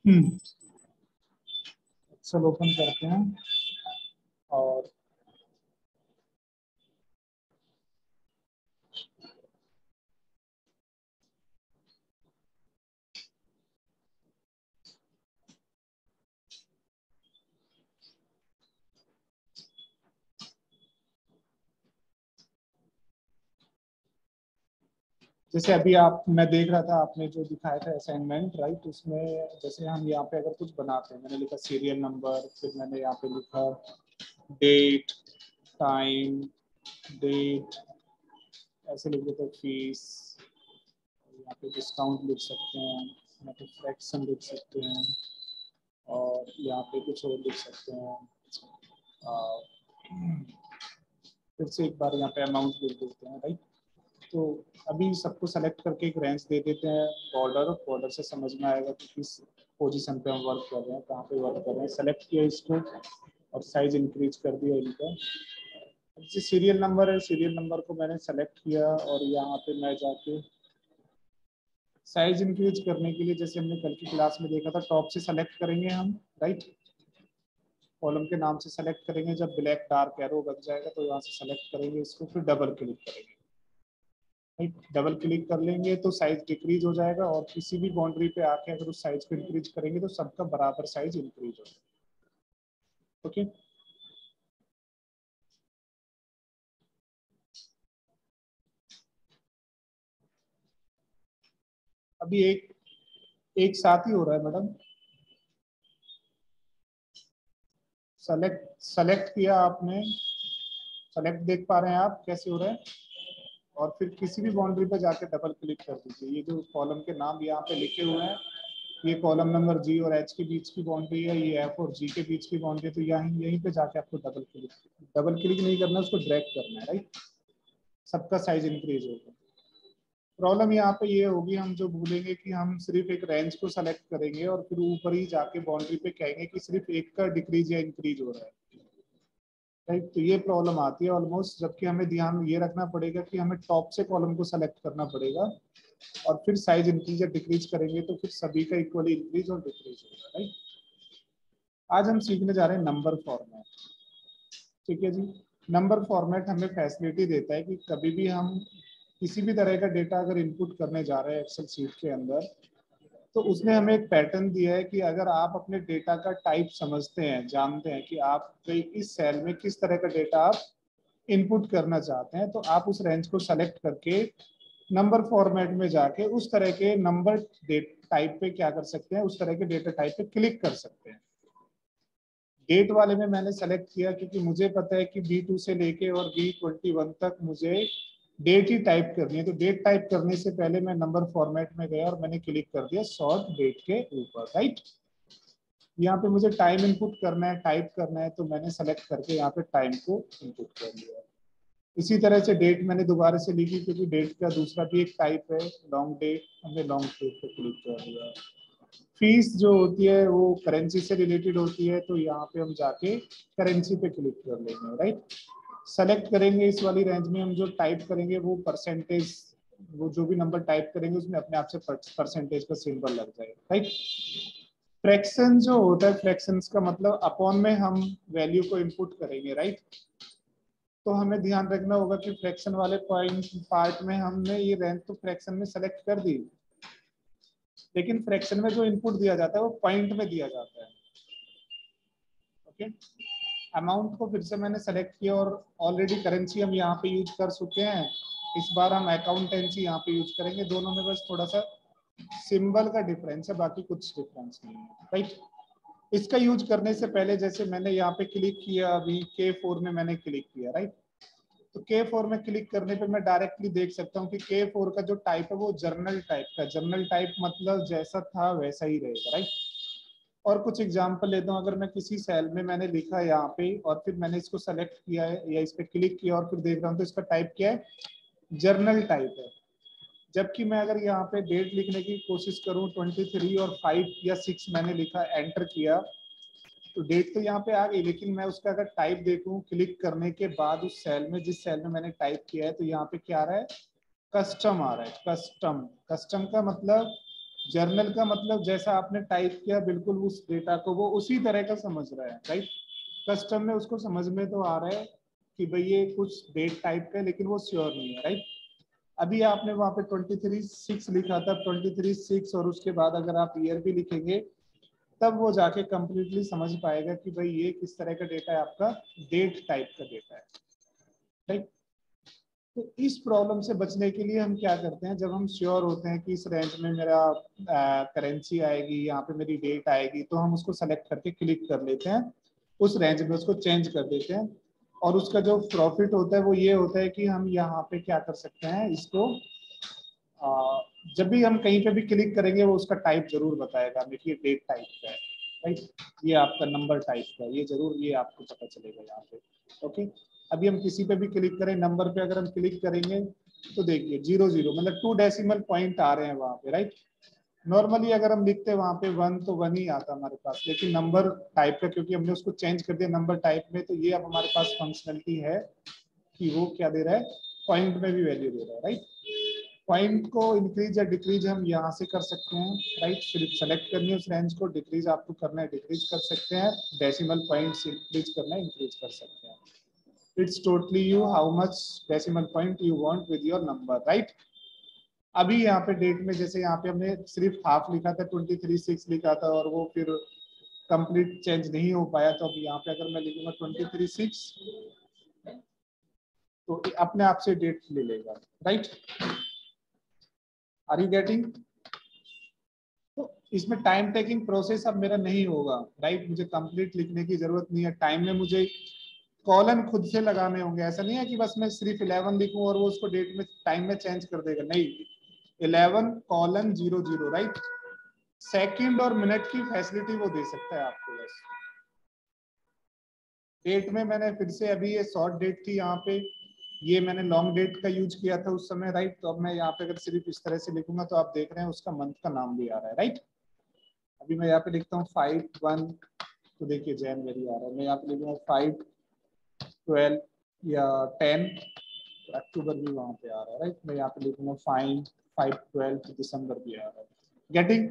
Excel open करते हैं और जैसे अभी आप, मैं देख रहा था आपने जो दिखाया था असाइनमेंट, राइट, उसमें जैसे हम यहाँ पे अगर कुछ बनाते हैं, मैंने लिखा सीरियल नंबर, फिर मैंने यहाँ पे लिखा डेट, टाइम, डेट, ऐसे लिख देते हैं फीस, यहाँ पे डिस्काउंट लिख सकते हैं, यहाँ पे फ्रैक्शन लिख सकते हैं, और यहाँ पे कुछ और लिख सकते हैं। फिर से एक बार यहाँ पे अमाउंट लिख देते हैं, राइट। तो अभी सबको सेलेक्ट करके एक रेंज दे देते हैं, बॉर्डर, बॉर्डर से समझ में आएगा कि किस पोजीशन पे हम वर्क कर रहे हैं, कहाँ पे वर्क कर रहे हैं। सेलेक्ट किया इसको और साइज इंक्रीज कर दिया इनका। जो सीरियल नंबर है, सीरियल नंबर को मैंने सेलेक्ट किया और यहाँ पे मैं जाके साइज इंक्रीज करने के लिए, जैसे हमने कल की क्लास में देखा था, टॉप से सेलेक्ट करेंगे हम, राइट, कॉलम के नाम से सेलेक्ट करेंगे। जब ब्लैक डार्क एरो बन जाएगा तो यहाँ से सेलेक्ट करेंगे इसको, फिर डबल क्लिक करेंगे, राइट। डबल क्लिक कर लेंगे तो साइज डिक्रीज हो जाएगा, और किसी भी बाउंड्री पे आके अगर उस साइज को इंक्रीज करेंगे तो सबका बराबर साइज इंक्रीज हो जाएगा। ओके, अभी एक एक साथ ही हो रहा है मैडम। सेलेक्ट सेलेक्ट किया आपने, सेलेक्ट देख पा रहे हैं आप कैसे हो रहा है, और फिर किसी भी बाउंड्री पे जाके डबल क्लिक कर दीजिए। ये जो कॉलम के नाम यहाँ पे लिखे हुए हैं, ये कॉलम नंबर जी और एच के बीच की बाउंड्री है, ये एफ और जी के बीच की बाउंड्री है। तो यहीं यहीं पे जाके आपको डबल क्लिक नहीं करना, उसको ड्रैग करना है, राइट। सबका साइज इंक्रीज होगा। प्रॉब्लम यहाँ पे ये होगी, हम जो भूलेंगे कि हम सिर्फ एक रेंज को सेलेक्ट करेंगे और फिर ऊपर ही जाके बाउंड्री पे कहेंगे कि सिर्फ एक का डिक्रीज या इंक्रीज हो रहा है, राइट। तो ये प्रॉब्लम आती है ऑलमोस्ट, जबकि हमें ध्यान ये रखना पड़ेगा कि हमें टॉप से कॉलम को सेलेक्ट करना पड़ेगा, और फिर साइज इंक्रीज या डिक्रीज करेंगे तो फिर सभी का इक्वली इंक्रीज और डिक्रीज होगा, राइट। आज हम सीखने जा रहे हैं नंबर फॉर्मेट। ठीक है जी। नंबर फॉर्मेट हमें फैसिलिटी देता है कि कभी भी हम किसी भी तरह का डेटा अगर इनपुट करने जा रहे हैं एक्सेल शीट के अंदर, तो उसने हमें एक पैटर्न दिया है कि अगर आप अपने डेटा का टाइप समझते हैं, जानते हैं कि आप इस सेल में किस तरह का डेटा आप इनपुट करना चाहते हैं, तो आप उस रेंज को सेलेक्ट करके नंबर फॉर्मेट में जाके उस तरह के नंबर टाइप पे क्या कर सकते हैं, उस तरह के डेटा टाइप पे क्लिक कर सकते हैं। डेट वाले में मैंने सेलेक्ट किया क्योंकि मुझे पता है कि B2 से लेके और B21 तक मुझे डेट ही टाइप करनी है। तो डेट टाइप करने से पहले मैं नंबर फॉर्मेट में गया और मैंने क्लिक कर दिया शॉर्ट डेट के ऊपर, राइट। यहाँ पे मुझे टाइम इनपुट करना है, टाइप करना है, तो मैंने सेलेक्ट करके यहाँ पे टाइम को इनपुट कर लिया। इसी तरह से डेट मैंने दोबारा से लिखी क्योंकि डेट का दूसरा भी एक टाइप है, लॉन्ग डेट, हमने लॉन्ग डेट पे क्लिक कर दिया। फीस जो होती है वो करेंसी से रिलेटेड होती है, तो यहाँ पे हम जाके करेंसी पे क्लिक कर लेंगे, राइट। सेलेक्ट करेंगे, इस वाली रेंज में हम जो टाइप करेंगे वो परसेंटेज, वो जो भी नंबर टाइप करेंगे उसमें अपने आप से परसेंटेज का सिंबल लग जाएगा, राइट। फ्रैक्शन जो होता है, फ्रैक्शंस का मतलब अपॉन में हम वैल्यू को इनपुट करेंगे, राइट। तो हमें ध्यान रखना होगा कि फ्रैक्शन वाले पॉइंट पार्ट में हमने ये रेंज तो फ्रैक्शन में सेलेक्ट कर दी, लेकिन फ्रैक्शन में जो इनपुट दिया जाता है वो पॉइंट में दिया जाता है। ओके, अमाउंट को फिर से मैंने सेलेक्ट किया और ऑलरेडी करेंसी हम यहाँ पे यूज कर चुके हैं। इस बार हम अकाउंटेंसी यहाँ पे यूज करेंगे। दोनों में बस थोड़ा सा सिंबल का डिफरेंस है, बाकी कुछ डिफरेंस नहीं है, राइट। इसका यूज करने से पहले जैसे मैंने यहाँ पे क्लिक किया, अभी K4 में मैंने क्लिक किया, राइट। तो K4 में क्लिक करने पे मैं डायरेक्टली देख सकता हूँ कि K4 का जो टाइप है वो जर्नल टाइप का। जर्नल टाइप मतलब जैसा था वैसा ही रहेगा, राइट। और कुछ एग्जांपल लेता हूँ, अगर मैं किसी सेल में मैंने लिखा है यहाँ पे और फिर मैंने इसको सेलेक्ट किया है या इस पे क्लिक किया और फिर देख रहा हूँ तो इसका टाइप क्या है, जर्नल टाइप है। जबकि मैं अगर यहाँ पे डेट लिखने की कोशिश करूँ 23 और 5 या 6 मैंने लिखा, एंटर किया, तो डेट तो यहाँ पे आ गई, लेकिन मैं उसका अगर टाइप देखूं क्लिक करने के बाद उस सेल में, जिस सेल में मैंने टाइप किया है, तो यहाँ पे क्या आ रहा है, कस्टम आ रहा है। कस्टम, कस्टम का मतलब जर्नल का मतलब जैसा आपने टाइप किया बिल्कुल उस डेटा को वो उसी तरह का समझ रहा है, राइट। कस्टम में उसको समझ में तो आ रहा है कि भाई ये कुछ डेट टाइप का है, लेकिन वो श्योर नहीं है, राइट। अभी आपने वहां पे 23/6 लिखा था, 23/6, और उसके बाद अगर आप ईयर भी लिखेंगे तब वो जाके कंप्लीटली समझ पाएगा कि भाई ये किस तरह का डेटा है, आपका डेट टाइप का डेटा है, राइट। तो इस प्रॉब्लम से बचने के लिए हम क्या करते हैं, जब हम श्योर होते हैं कि इस रेंज में मेरा करेंसी आएगी, यहाँ पे मेरी डेट आएगी, तो हम उसको सेलेक्ट करके क्लिक कर लेते हैं, उस रेंज में उसको चेंज कर देते हैं। और उसका जो प्रॉफिट होता है वो ये होता है कि हम यहाँ पे क्या कर सकते हैं, इसको जब भी हम कहीं पे भी क्लिक करेंगे वो उसका टाइप जरूर बताएगा, देखिए डेट टाइप का है, राइट, ये आपका नंबर टाइप का है, ये जरूर ये आपको पता चलेगा यहाँ पे। ओके, अभी हम किसी पे भी क्लिक करें, नंबर पे अगर हम क्लिक करेंगे तो देखिए 00 मतलब 2 डेसिमल पॉइंट आ रहे हैं वहां पे, राइट। नॉर्मली अगर हम लिखते हैं वहां पे 1 तो 1 ही आता हमारे पास, लेकिन नंबर टाइप का क्योंकि हमने उसको चेंज कर दिया नंबर टाइप में, तो ये अब हमारे पास फंक्शनलिटी है कि वो क्या दे रहा है, पॉइंट में भी वैल्यू दे रहा है, राइट। पॉइंट को इंक्रीज या डिक्रीज हम यहाँ से कर सकते हैं, राइट। सिर्फ सेलेक्ट करनी है उस रेंज को, डिक्रीज आपको करना है डिक्रीज कर सकते हैं, डेसिमल पॉइंट्स इंक्रीज करना है इंक्रीज कर सकते हैं। It's totally you how much decimal point you want with your number, right. अभी यहाँ पे डेट में जैसे यहाँ पे हमने सिर्फ हाफ लिखा था, 23/6 लिखा था, और वो फिर कंप्लीट चेंज नहीं हो पाया, तो अब यहाँ पे अगर मैं लिखूंगा 23/6 तो अपने आप से डेट ले लेगा, राइट। Are you getting? तो इसमें टाइम टेकिंग प्रोसेस अब मेरा नहीं होगा, राइट। मुझे कंप्लीट लिखने की जरूरत नहीं है, टाइम में मुझे कॉलन खुद से लगाने होंगे। ऐसा नहीं है कि बस मैं सिर्फ 11 लिखूं और वो उसको डेट में टाइम में चेंज कर देगा, नहीं। 11:00, राइट। सेकंड और मिनट की फैसिलिटी वो दे सकता है आपको बस। डेट में मैंने फिर से अभी ये शॉर्ट डेट थी यहाँ पे, ये मैंने लॉन्ग डेट का यूज किया था उस समय, राइट। तो अब मैं यहाँ पे अगर सिर्फ इस तरह से लिखूंगा तो आप देख रहे हैं उसका मंथ का नाम भी आ रहा है, राइट। अभी मैं यहाँ पे लिखता हूँ 5/1, तो देखिए जनवरी आ रहा है। मैं यहाँ पे लिखूंगा 5/12 या 10, अक्टूबर भी वहां पे आ रहा है, राइट। मैं यहाँ पे लिखूंगा 5/12 दिसंबर भी आ रहा है। गेटिंग?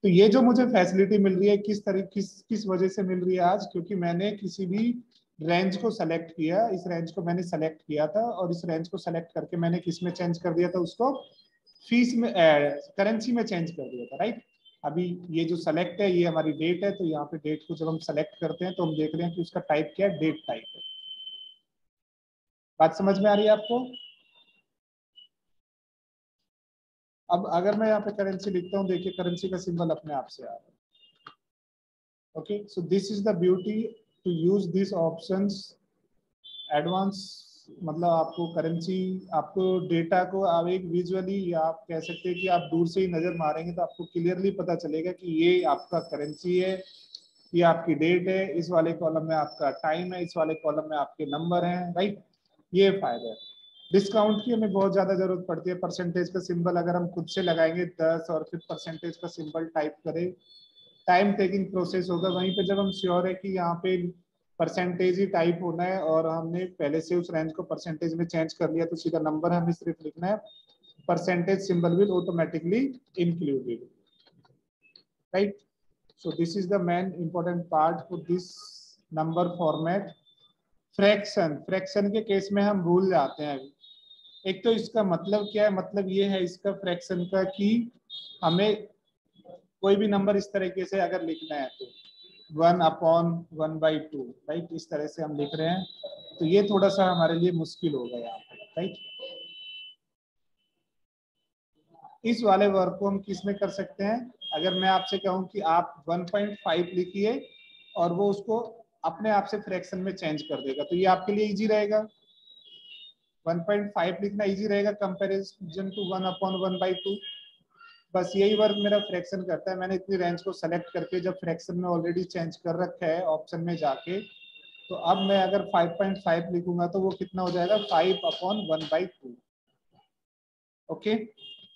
तो ये जो मुझे फैसिलिटी मिल रही है किस वजह से मिल रही है आज, क्योंकि मैंने किसी भी रेंज को सेलेक्ट किया, इस रेंज को मैंने सेलेक्ट किया था, और इस रेंज को सेलेक्ट करके मैंने किस में चेंज कर दिया था, उसको फीस में करेंसी में चेंज कर दिया था, राइट। अभी ये जो सेलेक्ट है ये हमारी डेट है, तो यहाँ पे डेट को जब हम सेलेक्ट करते हैं तो हम देख रहे हैं कि उसका टाइप क्या है, डेट टाइप है। बात समझ में आ रही है आपको? अब अगर मैं यहाँ पे करेंसी लिखता हूँ, देखिए करेंसी का सिंबल अपने आप से आ रहा है। Okay, so this is the beauty to use this options advance. मतलब आपको करेंसी, आपको डेटा को आप एक विजुअली, या आप कह सकते हैं कि आप दूर से ही नजर मारेंगे तो आपको क्लियरली पता चलेगा कि ये आपका करेंसी है, ये आपकी डेट है, इस वाले कॉलम में आपका टाइम है, इस वाले कॉलम में आपके नंबर हैं, राइट। ये फायदा है। डिस्काउंट की हमें बहुत ज्यादा जरूरत पड़ती है। परसेंटेज का सिंबल अगर हम खुद से लगाएंगे 10 और फिर परसेंटेज का सिंबल टाइप करें, टाइम टेकिंग प्रोसेस होगा। वहीं पे जब हम श्योर है कि यहाँ पे परसेंटेज ही टाइप होना है और हमने पहले से उस रेंज को परसेंटेज में चेंज कर लिया, तो सीधा नंबर हमें सिर्फ लिखना है, percentage symbol will automatically included, right. So this is the main important part for this number format. Fraction के केस में हम भूल जाते हैं। एक तो इसका मतलब क्या है, मतलब ये है इसका फ्रैक्शन का कि हमें कोई भी नंबर इस तरीके से अगर लिखना है तो 1/1/2, राइट, इस तरह से हम लिख रहे हैं, तो ये थोड़ा सा हमारे लिए मुश्किल होगा यहाँ पे, राइट। इस वाले वर्क को हम किस में कर सकते हैं, अगर मैं आपसे कहूं कि आप 1.5 लिखिए और वो उसको अपने आप से फ्रैक्शन में चेंज कर देगा, तो ये आपके लिए इजी रहेगा। 1.5 लिखना इजी रहेगा कंपैरिजन टू 1/1/2। बस यही वर्क मेरा फ्रैक्शन करता है। मैंने इतनी रेंज को सेलेक्ट करके जब फ्रैक्शन में ऑलरेडी चेंज कर रखा है ऑप्शन में जाके, तो अब मैं अगर 5.5 लिखूंगा तो वो कितना हो जाएगा, 5/1/2। ओके,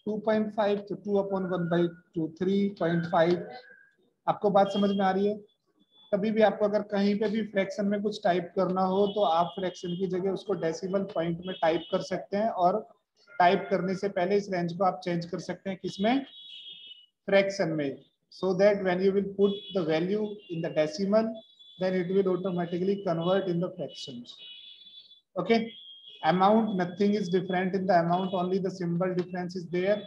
2.5 तो 2/1/2, 3.5। आपको बात समझ में आ रही है? कभी भी आपको अगर कहीं पे भी फ्रैक्शन में कुछ टाइप करना हो तो आप फ्रैक्शन की जगह उसको डेसिमल पॉइंट में टाइप कर सकते हैं, और टाइप करने से पहले इस रेंज को आप चेंज कर सकते हैं किसमें, फ्रैक्शन में, so that when you will put the value in the decimal, then it will automatically convert in the fractions. Okay, amount, nothing is different in the amount, only the symbol difference is there.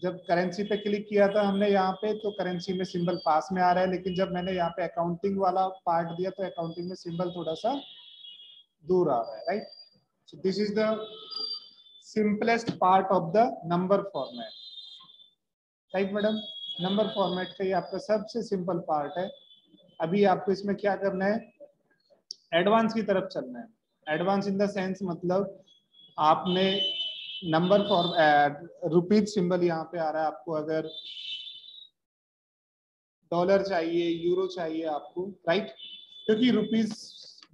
जब currency पे click किया था हमने यहाँ पे, तो currency में symbol पास में आ रहा है, लेकिन जब मैंने यहाँ पे अकाउंटिंग वाला पार्ट दिया तो अकाउंटिंग में सिंबल थोड़ा सा दूर आ रहा है, right. So this is the simplest part of the number format, right madam. Number format का ये आपका सबसे सिंपल पार्ट है. अभी आपको इसमें क्या करना है, एडवांस की तरफ चलना है. एडवांस इन द सेंस मतलब आपने नंबर फॉर रुपीज सिंबल यहाँ पे आ रहा है आपको, अगर डॉलर चाहिए, यूरो चाहिए आपको, राइट. क्योंकि रुपीज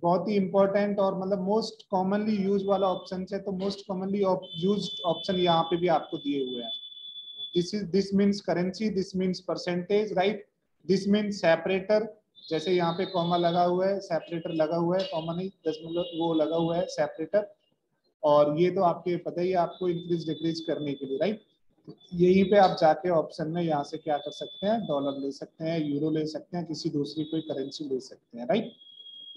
बहुत ही इंपॉर्टेंट और मतलब मोस्ट कॉमनली यूज वाला ऑप्शन है, तो मोस्ट कॉमनली यूज्ड ऑप्शन यहाँ पे भी आपको दिए हुए हैं. This means currency, this means percentage, right. This means separator, जैसे यहाँ पे कॉमा लगा हुआ है, सेपरेटर लगा हुआ है, कॉमा नहीं दशमलव वो लगा हुआ है सेपरेटर. और ये तो आपके पता ही है, आपको इंक्रीज डिक्रीज करने के लिए, राइट. यहीं पे आप जाके ऑप्शन में यहाँ से क्या कर सकते हैं, डॉलर ले सकते हैं, यूरो ले सकते हैं, किसी दूसरी कोई करेंसी ले सकते हैं, राइट.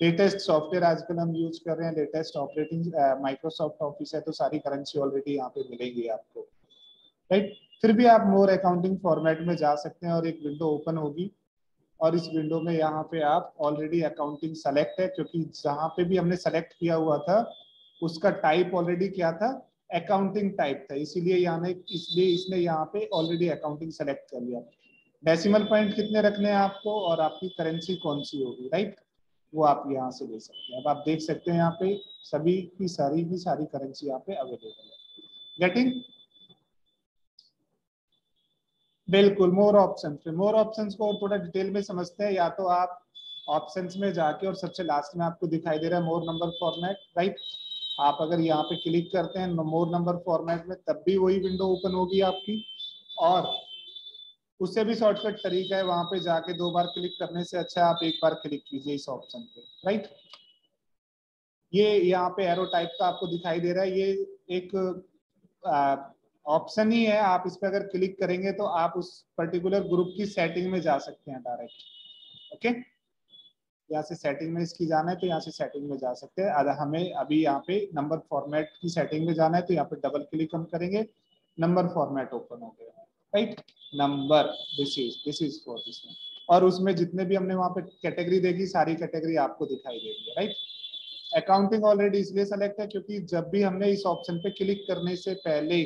लेटेस्ट सॉफ्टवेयर आजकल हम यूज कर रहे हैं, लेटेस्ट ऑपरेटिंग माइक्रोसॉफ्ट ऑफिस है, तो सारी करेंसी ऑलरेडी यहाँ पे मिलेंगी आपको, राइट. फिर भी आप मोर अकाउंटिंग फॉर्मेट में जा सकते हैं और एक विंडो ओपन होगी, और इस विंडो में यहाँ पे आप ऑलरेडी अकाउंटिंग सेलेक्ट है, क्योंकि जहाँ पे भी हमने सेलेक्ट किया हुआ था उसका टाइप ऑलरेडी क्या था, अकाउंटिंग टाइप था, इसलिए इसने यहाँ पे ऑलरेडी अकाउंटिंग सेलेक्ट कर लिया. डेसिमल पॉइंट कितने रखने हैं आपको, और आपकी करेंसी कौन सी होगी, राइट, वो आप यहाँ से ले सकते हैं. अब आप देख सकते हैं यहाँ पे सभी की सारी करेंसी यहाँ पे अवेलेबल है. गेटिंग? बिल्कुल. मोर ऑप्शंस को और थोड़ा डिटेल में समझते हैं. या तो आप ऑप्शंस में जाके और सबसे लास्ट में आपको दिखाई दे रहा है मोर नंबर फॉर्मेट, राइट. आप अगर यहाँ पे क्लिक करते हैं मोर नंबर फॉर्मेट में, तब भी वही विंडो ओपन होगी आपकी. और उससे भी शॉर्टकट तरीका है, वहां पे जाके 2 बार क्लिक करने से अच्छा आप एक बार क्लिक कीजिए इस ऑप्शन पे, राइट. ये यहाँ पे एरो टाइप का आपको दिखाई दे रहा है, ये एक ऑप्शन ही है. आप इस पर अगर क्लिक करेंगे तो आप उस पर्टिकुलर ग्रुप की सेटिंग में जा सकते हैं डायरेक्ट. ओके, यहाँ से सेटिंग में इसकी जाना है तो यहाँ से सेटिंग में जा सकते हैं. अगर हमें अभी यहाँ पे नंबर फॉर्मेट की सेटिंग में जाना है तो यहाँ पे डबल क्लिक हम करेंगे, नंबर फॉर्मेट ओपन हो गया, right. Number, this is for this. और उसमें जितने भी हमने वहाँ पे कैटेगरी देखी, सारी कैटेगरी आपको दिखाई दे रही है, राइट. अकाउंटिंग ऑलरेडी इसलिए सेलेक्ट है क्योंकि जब भी हमने इस ऑप्शन पे क्लिक करने से पहले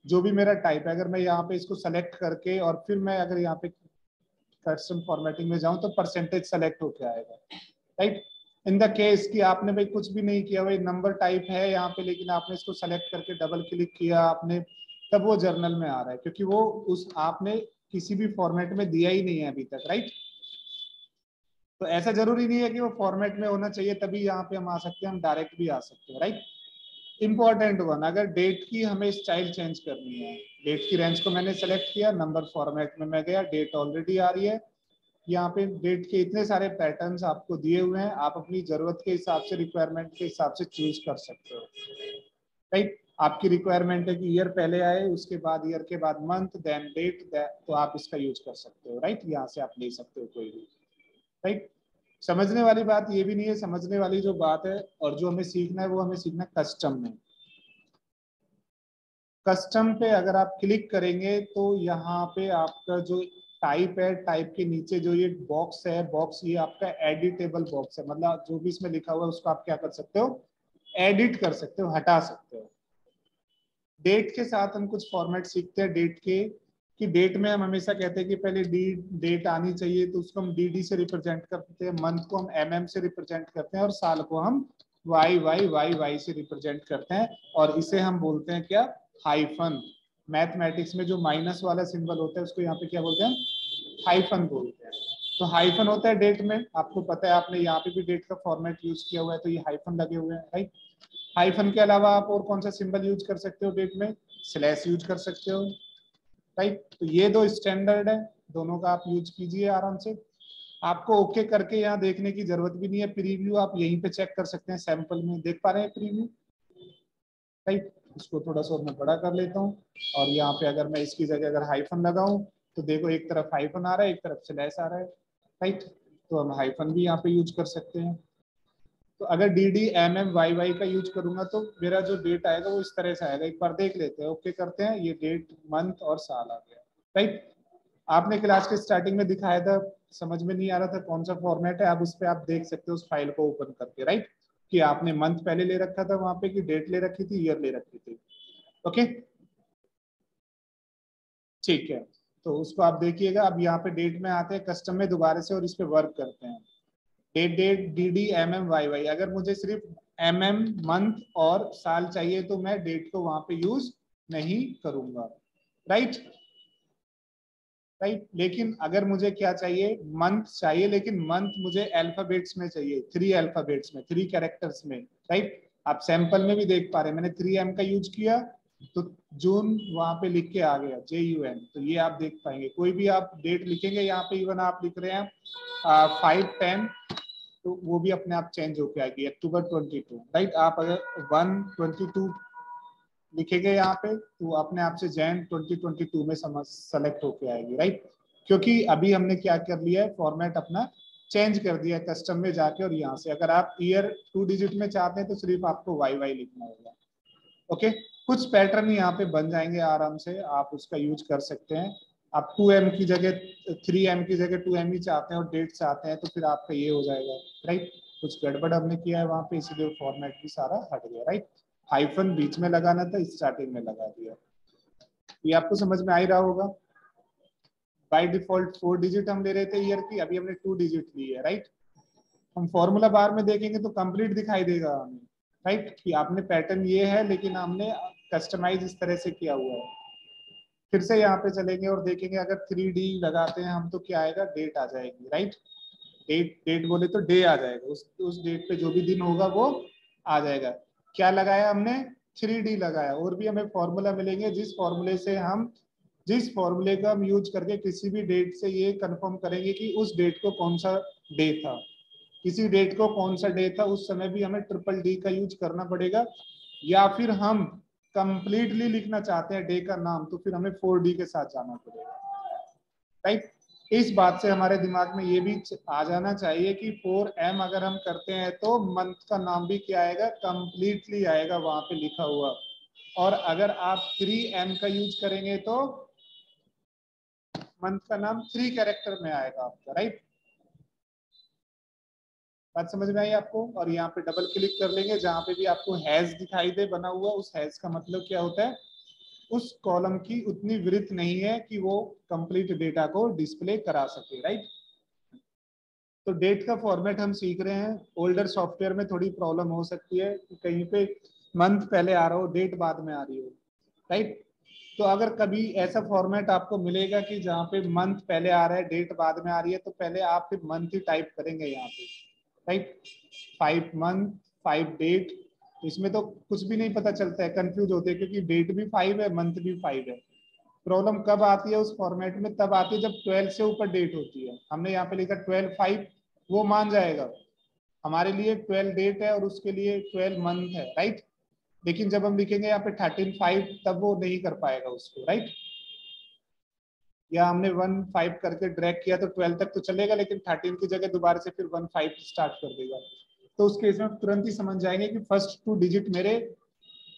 जो भी मेरा टाइप है, अगर मैं यहाँ पे इसको सेलेक्ट करके और फिर मैं अगर यहाँ पे कस्टम फॉर्मेटिंग में जाऊं तो परसेंटेज सेलेक्ट होके आएगा, राइट. इन द केस कि आपने भाई कुछ भी नहीं किया, भाई नंबर टाइप है यहाँ पे, लेकिन आपने इसको सेलेक्ट करके डबल क्लिक किया आपने, तब वो जर्नल में आ रहा है, क्योंकि वो उस आपने किसी भी फॉर्मेट में दिया ही नहीं है अभी तक, राइट. तो ऐसा जरूरी नहीं है कि वो फॉर्मेट में होना चाहिए तभी यहाँ पे हम आ सकते हैं, हम डायरेक्ट भी आ सकते हैं, राइट. इंपॉर्टेंट वन, अगर डेट की हमें स्टाइल चेंज करनी है, डेट की रेंज को मैंने सेलेक्ट किया, नंबर फॉर्मेट में मैं गया, डेट ऑलरेडी आ रही है. यहाँ पे डेट के इतने सारे पैटर्न्स आपको दिए हुए हैं, आप अपनी जरूरत के हिसाब से, रिक्वायरमेंट के हिसाब से चूज कर सकते हो, राइट. आपकी रिक्वायरमेंट है कि ईयर पहले आए, उसके बाद ईयर के बाद मंथ, देन डेट, तो आप इसका यूज कर सकते हो, राइट. यहाँ से आप ले सकते हो कोई भी, राइट. समझने वाली बात ये भी नहीं है, समझने वाली जो बात है और जो हमें सीखना है वो हमें सीखना है कस्टम में. कस्टम पे अगर आप क्लिक करेंगे तो यहाँ पे आपका जो टाइप है, टाइप के नीचे जो ये बॉक्स है, बॉक्स ये आपका एडिटेबल बॉक्स है, मतलब जो भी इसमें लिखा हुआ है उसको आप क्या कर सकते हो, एडिट कर सकते हो, हटा सकते हो. डेट के साथ हम कुछ फॉर्मेट सीखते हैं डेट के, कि डेट में हम हमेशा कहते हैं कि पहले डेट आनी चाहिए, तो उसको हम डी से रिप्रेजेंट करते हैं, मंथ को हम एम से रिप्रेजेंट करते हैं, और साल को हम वाई से रिप्रेजेंट करते हैं. और इसे हम बोलते हैं क्या, हाइफन. मैथमेटिक्स में जो माइनस वाला सिंबल होता है उसको यहाँ पे क्या बोलते हैं, हाइफन बोलते हैं. तो हाइफन होता है डेट में, आपको पता है, आपने यहाँ पे भी डेट का फॉर्मेट यूज किया हुआ है, तो ये हाइफन लगे हुए हैं, राइट. हाइफन के अलावा आप और कौन सा सिंबल यूज कर सकते हो डेट में, स्लैश यूज कर सकते हो, राइट. तो ये दो स्टैंडर्ड है, दोनों का आप यूज कीजिए आराम से. आपको ओके करके यहाँ देखने की जरूरत भी नहीं है, प्रीव्यू आप यहीं पे चेक कर सकते हैं, सैंपल में देख पा रहे हैं प्रीव्यू, राइट. इसको थोड़ा सा मैं बड़ा कर लेता हूँ, और यहाँ पे अगर मैं इसकी जगह अगर हाइफन लगाऊं तो देखो एक तरफ हाइफन आ रहा है, एक तरफ स्लैश आ रहा है, राइट। तो हम हाइफन भी यहाँ पे यूज कर सकते हैं। तो अगर DDMMYY का यूज करूंगा तो मेरा जो डेट आएगा वो इस तरह से आएगा। एक बार देख लेते हैं, ओके करते हैं। ये डेट, मंथ और साल आ गया, राइट। आपने क्लास के स्टार्टिंग में दिखाया था, समझ में नहीं आ रहा था कौन सा फॉर्मेट है, आप उस पर आप देख सकते हो उस फाइल को ओपन करके, राइट, कि आपने मंथ पहले ले रखा था वहां पे, कि डेट ले रखी थी, ईयर ले रखी थी। ओके, ठीक है। तो उसको आप देखिएगा। अब यहाँ पे डेट में आते हैं कस्टम में दोबारा से और इस पे वर्क करते हैं। डेट डेट DDMMYY, अगर मुझे सिर्फ MM मंथ और साल चाहिए तो मैं डेट को वहां पे यूज नहीं करूंगा, राइट, राइट। लेकिन अगर मुझे क्या चाहिए, मंथ चाहिए, लेकिन मंथ मुझे अल्फाबेट्स में चाहिए, 3 अल्फाबेट्स में, 3 कैरेक्टर्स में, राइट। आप सैंपल में भी देख पा रहे हैं मैंने 3M का यूज किया तो जून वहां पे लिख के आ गया, JUN। तो ये आप देख पाएंगे। कोई भी आप डेट लिखेंगे यहाँ पे, इवन आप लिख रहे हैं 5/10, तो वो भी अपने आप चेंज होके आएगी, अक्टूबर 22, राइट। आप अगर 1/22 लिखेंगे यहाँ पे तो अपने आप से जैन 2022 में समझ सेलेक्ट होके आएगी, राइट। क्योंकि अभी हमने क्या कर लिया है, फॉर्मेट अपना चेंज कर दिया है कस्टम में जाके। और यहाँ से अगर आप ईयर 2 डिजिट में चाहते हैं तो सिर्फ आपको YY लिखना होगा। ओके, कुछ पैटर्न यहाँ पे बन जाएंगे आराम से, आप उसका यूज कर सकते हैं। आप 2M की जगह 3M की जगह 2M ही चाहते हैं और डेट चाहते हैं तो फिर आपका ये हो जाएगा, राइट। कुछ गड़बड़ हमने किया है वहां पे, इसलिए फॉर्मेट भी सारा हट गया, राइट। हाइफन बीच में लगाना था, स्टार्टिंग में लगा दिया। ये आपको समझ में आ ही रहा होगा। बाय डिफॉल्ट 4 डिजिट हम ले रहे थे ईयर की, अभी हमने 2 डिजिट ली है, राइट। हम फॉर्मूला बार में देखेंगे तो कंप्लीट दिखाई देगा हमें, राइट, कि आपने पैटर्न ये है लेकिन हमने कस्टमाइज इस तरह से किया हुआ है। फिर से यहाँ पे चलेंगे और देखेंगे, अगर 3D लगाते हैं हम तो क्या आएगा, डेट आ जाएगी, राइट। डेट डेट बोले तो डे आ जाएगा, उस डेट पे जो भी दिन होगा वो आ जाएगा। क्या लगाया हमने, 3D लगाया। और भी हमें फॉर्मूला मिलेंगे जिस फॉर्मूले का हम यूज करके किसी भी डेट से ये कंफर्म करेंगे कि उस डेट को कौन सा डे था, किसी डेट को कौन सा डे था, उस समय भी हमें DDD का यूज करना पड़ेगा। या फिर हम कंप्लीटली लिखना चाहते हैं डे का नाम तो फिर हमें 4D के साथ जाना पड़ेगा, राइट। इस बात से हमारे दिमाग में ये भी आ जाना चाहिए कि 4M अगर हम करते हैं तो मंथ का नाम भी क्या आएगा, कंप्लीटली आएगा वहां पे लिखा हुआ। और अगर आप 3M का यूज करेंगे तो मंथ का नाम 3 कैरेक्टर में आएगा आपका, राइट। बात समझ में आई आपको। और यहाँ पे डबल क्लिक कर लेंगे, जहां पे भी आपको हैज दिखाई दे बना हुआ, उस हैज का मतलब क्या होता है, उस कॉलम की उतनी विड्थ नहीं है कि वो कंप्लीट डेटा को डिस्प्ले करा सके, राइट। तो डेट का फॉर्मेट हम सीख रहे हैं। ओल्डर सॉफ्टवेयर में थोड़ी प्रॉब्लम हो सकती है कि कहीं पे मंथ पहले आ रहा हो, डेट बाद में आ रही हो, राइट। तो अगर कभी ऐसा फॉर्मेट आपको मिलेगा कि जहाँ पे मंथ पहले आ रहा है, डेट बाद में आ रही है, तो पहले आप फिर मंथ ही टाइप करेंगे यहाँ पे, राइट। 5 मंथ 5 डेट, तो इसमें तो कुछ भी नहीं पता चलता है, कंफ्यूज होते हैं, क्योंकि डेट भी 5 है, मंथ भी 5 है। प्रॉब्लम कब आती है उस फॉर्मेट में, तब आती है जब 12 से ऊपर डेट होती है। हमने यहाँ पे लिखा 12/5, वो मान जाएगा, हमारे लिए 12 डेट है और उसके लिए 12 मंथ है, राइट। लेकिन जब हम लिखेंगे यहाँ पे 13/5, तब वो नहीं कर पाएगा उसको, राइट। या हमने 1/5 करके ड्रैग किया तो 12 तक तो चलेगा, लेकिन 13 की जगह दोबारा से फिर 1/5 स्टार्ट कर देगा। तो उस केस में तुरंत ही समझ जाएंगे कि फर्स्ट 2 डिजिट मेरे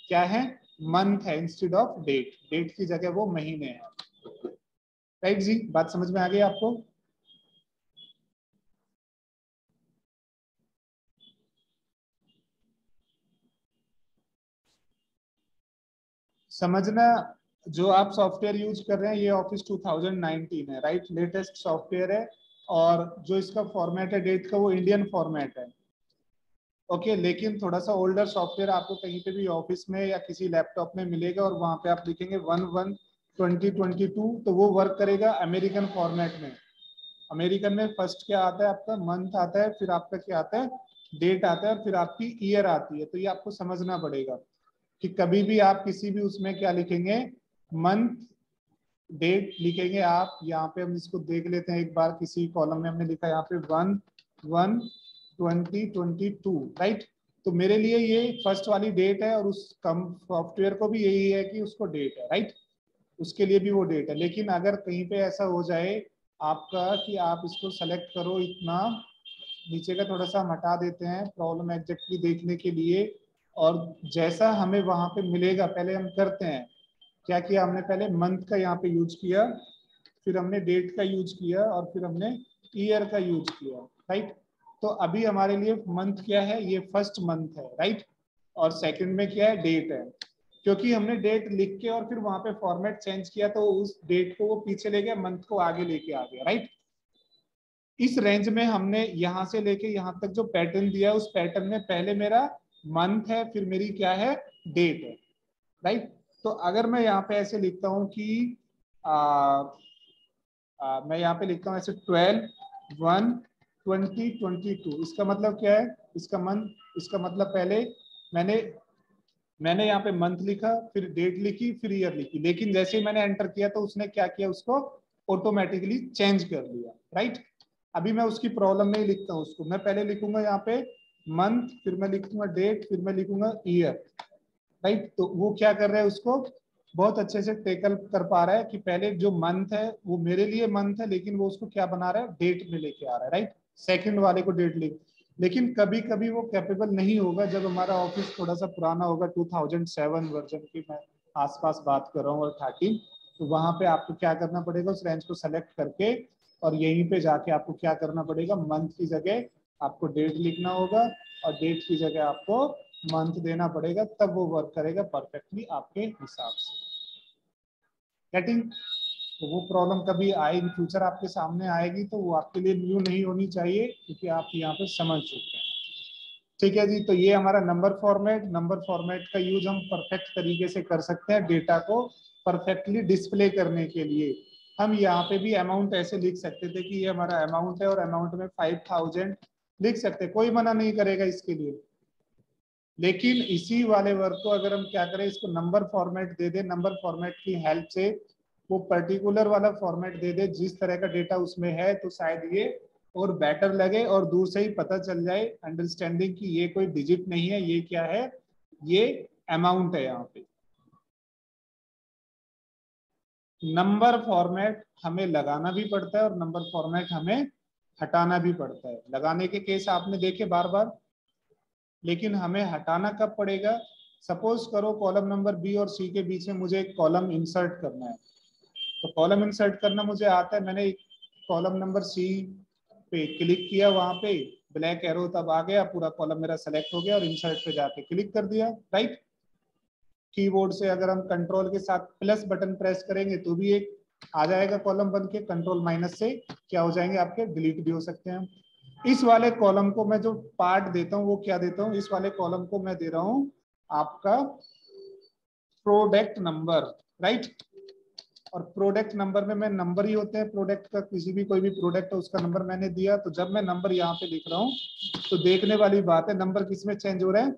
क्या है, मंथ है इंस्टेड ऑफ डेट, डेट की जगह वो महीने है, राइट जी। बात समझ में आ गई आपको। समझना, जो आप सॉफ्टवेयर यूज कर रहे हैं ये ऑफिस 2019 है, राइट, लेटेस्ट सॉफ्टवेयर है। और जो इसका फॉर्मेट है डेट का, वो इंडियन फॉर्मेट है, ओके। लेकिन थोड़ा सा ओल्डर सॉफ्टवेयर आपको कहीं पे भी ऑफिस में या किसी लैपटॉप में मिलेगा और वहां पे आप लिखेंगे 1/1/2022, तो वो वर्क करेगा अमेरिकन फॉर्मेट में। अमेरिकन में फर्स्ट क्या आता है आपका, मंथ आता है, फिर आपका क्या आता है, डेट आता है, और फिर आपकी ईयर आती है। तो ये आपको समझना पड़ेगा कि कभी भी आप किसी भी उसमें क्या लिखेंगे, मंथ डेट लिखेंगे आप। यहाँ पे हम इसको देख लेते हैं एक बार, किसी कॉलम में हमने लिखा यहाँ पे 1/1/2022, राइट। तो मेरे लिए ये फर्स्ट वाली डेट है और उस कम सॉफ्टवेयर को भी यही है कि उसको डेट है, राइट। उसके लिए भी वो डेट है। लेकिन अगर कहीं पे ऐसा हो जाए आपका कि आप इसको सेलेक्ट करो, इतना नीचे का थोड़ा सा हम हटा देते हैं प्रॉब्लम एग्जैक्टली देखने के लिए, और जैसा हमें वहां पे मिलेगा पहले हम करते हैं क्या किया हमने, पहले मंथ का यहाँ पे यूज किया, फिर हमने डेट का यूज किया, और फिर हमने ईयर का यूज किया, राइट। तो अभी हमारे लिए मंथ क्या है, ये फर्स्ट मंथ है, राइट, और सेकंड में क्या है, डेट है। क्योंकि हमने डेट लिख के और फिर वहां पे फॉर्मेट चेंज किया तो उस डेट को वो पीछे ले गया, मंथ को आगे लेके आ गया, राइट। इस रेंज में हमने यहां से लेके यहां तक जो पैटर्न दिया, उस पैटर्न में पहले मेरा मंथ है, फिर मेरी क्या है, डेट है, राइट। तो अगर मैं यहाँ पे ऐसे लिखता हूँ कि मैं यहाँ पे लिखता हूँ ऐसे 12/1/2022, इसका मतलब क्या है, इसका मतलब पहले मैंने यहाँ पे मंथ लिखा, फिर डेट लिखी, फिर ईयर लिखी, लेकिन जैसे ही मैंने एंटर किया तो उसने क्या किया, उसको ऑटोमेटिकली चेंज कर लिया, राइट। अभी मैं उसकी प्रॉब्लम नहीं लिखता हूँ, उसको मैं पहले लिखूंगा यहाँ पे मंथ, फिर मैं लिखूंगा डेट, फिर मैं लिखूंगा ईयर, राइट। तो वो क्या कर रहा है, उसको बहुत अच्छे से टेकल कर पा रहा है कि पहले जो मंथ है वो मेरे लिए मंथ है, लेकिन वो उसको क्या बना रहा है, डेट में लेके आ रहा है, राइट। सेकंड वाले को डेट लिख, लेकिन कभी कभी वो कैपेबल नहीं होगा, जब हमारा ऑफिस थोड़ा सा पुराना होगा, 2007 वर्जन की मैं आसपास बात कर रहा हूँ, और 13, तो वहां पे आपको क्या करना पड़ेगा, उस रेंज को सेलेक्ट करके और यहीं पे जाके आपको क्या करना पड़ेगा, मंथ की जगह आपको डेट लिखना होगा, और डेट की जगह आपको मंथ देना पड़ेगा, तब वो वर्क करेगा परफेक्टली आपके हिसाब से। गेटिंग? तो वो प्रॉब्लम कभी आए इन फ्यूचर आपके सामने आएगी तो वो आपके लिए न्यू नहीं होनी चाहिए, क्योंकि आप यहाँ पे समझ चुके हैं। ठीक है जी, तो ये हमारा नंबर फॉर्मेट का यूज हम परफेक्ट तरीके से कर सकते हैं डेटा को परफेक्टली डिस्प्ले करने के लिए। हम यहाँ पे भी अमाउंट ऐसे लिख सकते थे कि ये हमारा अमाउंट है, और अमाउंट में 5000 लिख सकते, कोई मना नहीं करेगा इसके लिए। लेकिन इसी वाले वर्क को अगर हम क्या करें, इसको नंबर फॉर्मेट दे दे, नंबर फॉर्मेट की हेल्प से वो पर्टिकुलर वाला फॉर्मेट दे दे जिस तरह का डेटा उसमें है, तो शायद ये और बेटर लगे, और दूर से ही पता चल जाए अंडरस्टैंडिंग कि ये कोई डिजिट नहीं है, ये क्या है, ये अमाउंट है। यहाँ पे नंबर फॉर्मेट हमें लगाना भी पड़ता है और नंबर फॉर्मेट हमें हटाना भी पड़ता है। लगाने के केस आपने देखे बार बार, लेकिन हमें हटाना कब पड़ेगा, सपोज करो कॉलम नंबर बी और सी के बीच में मुझे एक कॉलम इंसर्ट करना है, तो कॉलम इंसर्ट करना मुझे आता है, मैंने कॉलम नंबर सी पे क्लिक किया, वहां पे ब्लैक एरो तब आ गया, पूरा कॉलम मेरा सेलेक्ट हो गया, और इंसर्ट पे जाके क्लिक कर दिया, राइट। कीबोर्ड से अगर हम कंट्रोल के साथ प्लस बटन प्रेस करेंगे तो भी एक आ जाएगा कॉलम बन के, कंट्रोल माइनस से क्या हो जाएंगे आपके, डिलीट भी हो सकते हैं। इस वाले कॉलम को मैं जो पार्ट देता हूँ वो क्या देता हूँ, इस वाले कॉलम को मैं दे रहा हूँ आपका प्रोडक्ट नंबर, राइट। और प्रोडक्ट नंबर में मैं नंबर ही होते हैं प्रोडक्ट का, किसी भी कोई भी प्रोडक्ट है उसका नंबर मैंने दिया, तो जब मैं नंबर यहाँ पे लिख रहा हूँ तो देखने वाली बात है नंबर किसमें चेंज हो रहा है,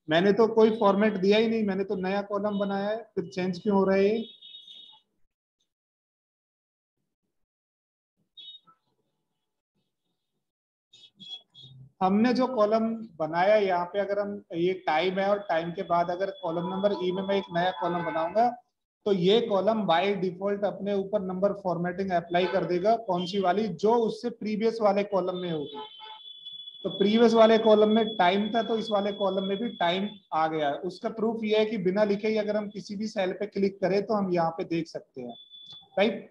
मैंने तो कोई फॉर्मेट दिया ही नहीं, मैंने तो नया कॉलम बनाया है, फिर चेंज क्यों हो रहा है ये। हमने जो कॉलम बनाया यहाँ पे, अगर हम ये टाइम है और टाइम के बाद अगर कॉलम नंबर ई में मैं एक नया कॉलम बनाऊंगा, तो ये कॉलम बाय डिफॉल्ट अपने ऊपर नंबर फॉर्मेटिंग अप्लाई कर देगा, कौन सी वाली, जो उससे प्रीवियस वाले कॉलम में होगी। तो प्रीवियस वाले कॉलम में टाइम था, तो इस वाले कॉलम में भी टाइम आ गया। उसका प्रूफ ये है कि बिना लिखे ही अगर हम किसी भी सेल पे क्लिक करें तो हम यहाँ पे देख सकते हैं, राइट।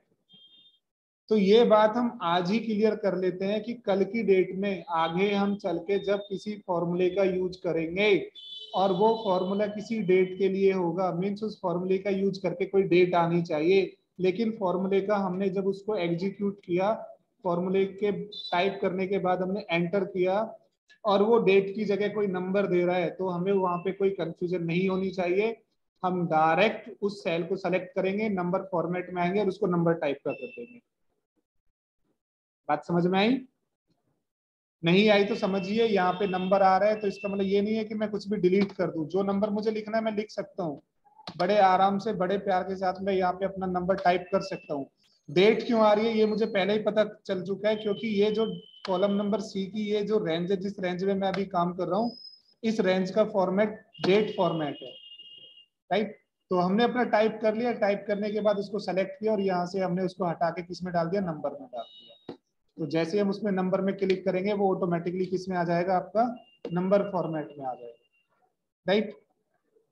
तो ये बात हम आज ही क्लियर कर लेते हैं कि कल की डेट में आगे हम चल के जब किसी फॉर्मूले का यूज करेंगे और वो फॉर्मूला किसी डेट के लिए होगा, मीन्स उस फॉर्मूले का यूज करके कोई डेट आनी चाहिए, लेकिन फॉर्मूले का हमने जब उसको एग्जीक्यूट किया, फॉर्मूले के टाइप करने के बाद हमने एंटर किया और वो डेट की जगह कोई नंबर दे रहा है, तो हमें वहां पे कोई कंफ्यूजन नहीं होनी चाहिए। हम डायरेक्ट उस सेल को सेलेक्ट करेंगे, नंबर फॉर्मेट में आएंगे और उसको नंबर टाइप कर देंगे। बात समझ में आई? नहीं आई तो समझिए, यहाँ पे नंबर आ रहा है तो इसका मतलब ये नहीं है कि मैं कुछ भी डिलीट कर दूं, जो नंबर मुझे लिखना है मैं लिख सकता हूँ, बड़े आराम से बड़े प्यार के साथ मैं यहाँ पे अपना नंबर टाइप कर सकता हूँ। डेट क्यों आ रही है ये मुझे पहले ही पता चल चुका है, क्योंकि ये जो कॉलम नंबर सी की ये जो रेंज है, जिस रेंज में मैं अभी काम कर रहा हूँ, इस रेंज का फॉर्मेट डेट फॉर्मेट है, राइट। तो हमने अपना टाइप कर लिया, टाइप करने के बाद उसको सेलेक्ट किया और यहाँ से हमने उसको हटा के किस में डाल दिया, नंबर में डाल दिया। तो जैसे ही हम उसमें नंबर में क्लिक करेंगे वो ऑटोमेटिकली किस में आ जाएगा, आपका नंबर फॉर्मेट में आ जाएगा, राइट।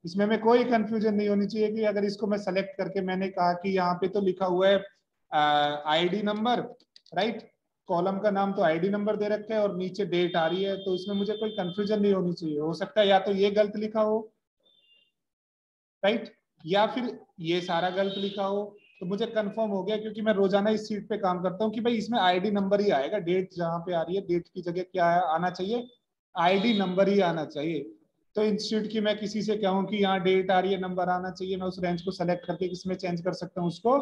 इसमें में कोई कंफ्यूजन नहीं होनी चाहिए कि अगर इसको मैं सेलेक्ट करके मैंने कहा कि यहाँ पे तो लिखा हुआ है आईडी नंबर, राइट, कॉलम का नाम तो आईडी नंबर दे रखा है और नीचे डेट आ रही है, तो इसमें मुझे कोई कंफ्यूजन नहीं होनी चाहिए। हो सकता है या तो ये गलत लिखा हो, राइट, या फिर ये सारा गलत लिखा हो, तो मुझे कंफर्म हो गया क्योंकि मैं रोजाना इस सीट पे काम करता हूँ कि भाई इसमें आईडी नंबर ही आएगा, डेट जहाँ पे आ रही है डेट की जगह क्या आना चाहिए, आईडी नंबर ही आना चाहिए। तो इंस्टीट्यूट की मैं किसी से कहूँ कि यहाँ डेट आ रही है, नंबर आना चाहिए, मैं उस रेंज को सेलेक्ट करके किसमें चेंज कर सकता हूँ, उसको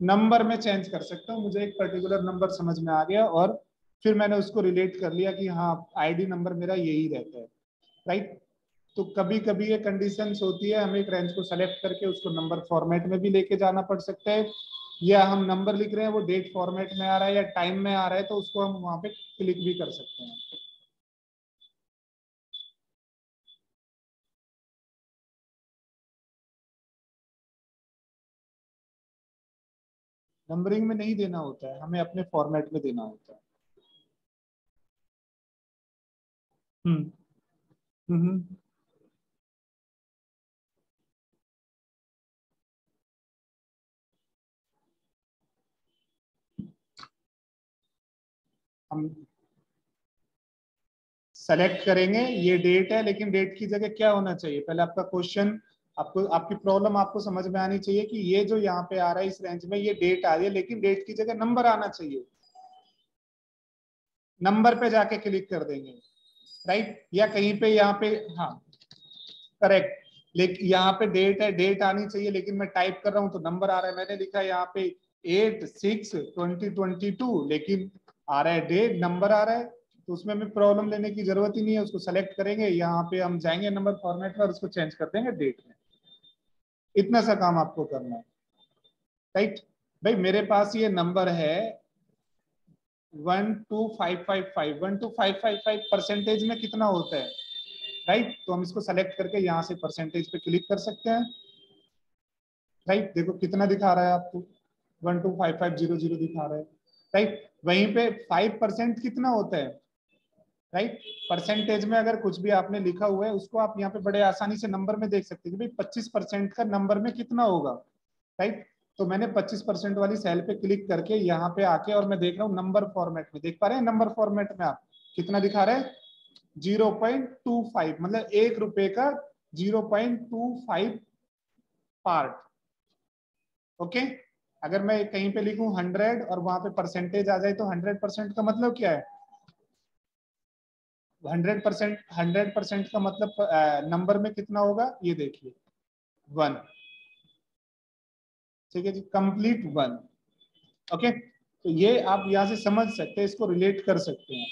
नंबर में चेंज कर सकता हूँ। मुझे एक पर्टिकुलर नंबर समझ में आ गया और फिर मैंने उसको रिलेट कर लिया कि हाँ आईडी नंबर मेरा यही रहता है, राइट। तो कभी कभी ये कंडीशंस होती है, हमें एक रेंज को सेलेक्ट करके उसको नंबर फॉर्मेट में भी लेके जाना पड़ सकता है, या हम नंबर लिख रहे हैं वो डेट फॉर्मेट में आ रहा है या टाइम में आ रहा है, तो उसको हम वहां पे क्लिक भी कर सकते हैं। नंबरिंग में नहीं देना होता है, हमें अपने फॉर्मेट में देना होता है। हम्म हम्म। हम सेलेक्ट करेंगे, ये डेट है, लेकिन डेट की जगह क्या होना चाहिए, पहले आपका क्वेश्चन, आपको आपकी प्रॉब्लम आपको समझ में आनी चाहिए कि ये जो यहाँ पे आ रहा है इस रेंज में ये डेट आ रही है, लेकिन डेट की जगह नंबर आना चाहिए। नंबर पे जाके क्लिक कर देंगे, राइट, या कहीं पे यहाँ पे, हाँ करेक्ट, लेकिन यहाँ पे डेट है, डेट आनी चाहिए, लेकिन मैं टाइप कर रहा हूँ तो नंबर आ रहा है। मैंने लिखा है यहाँ पे 8/6/2022, लेकिन आ रहा है डेट, नंबर आ रहा है, तो उसमें हमें प्रॉब्लम लेने की जरूरत ही नहीं है। उसको सेलेक्ट करेंगे, यहाँ पे हम जाएंगे नंबर फॉर्मेट में और उसको चेंज कर देंगे डेट में। इतना सा काम आपको करना है, राइट। भाई मेरे पास ये नंबर है 12555, 12555 परसेंटेज में कितना होता है, राइट, तो हम इसको सेलेक्ट करके यहाँ से परसेंटेज पे क्लिक कर सकते हैं, राइट। देखो कितना दिखा रहा है आपको, 12550 दिखा रहा है, राइट। वहीं पे 5% कितना होता है, राइट। परसेंटेज में अगर कुछ भी आपने लिखा हुआ है उसको आप यहाँ पे बड़े आसानी से नंबर में देख सकते हैं कि भाई 25% का नंबर में कितना होगा, राइट। तो मैंने 25% वाली सेल पे क्लिक करके यहाँ पे आके और मैं देख रहा हूँ नंबर फॉर्मेट में, देख पा रहे हैं नंबर फॉर्मेट में आप कितना दिखा रहे हैं, 0.25, मतलब ₹1 का 0.25 पार्ट, ओके। अगर मैं कहीं पे लिखूं 100 और वहां पे परसेंटेज आ जाए तो 100% का मतलब क्या है, 100% का मतलब नंबर में कितना होगा, ये देखिए 1, ठीक है जी, कंप्लीट 1, ओके। तो ये आप यहाँ से समझ सकते हैं, इसको रिलेट कर सकते हैं।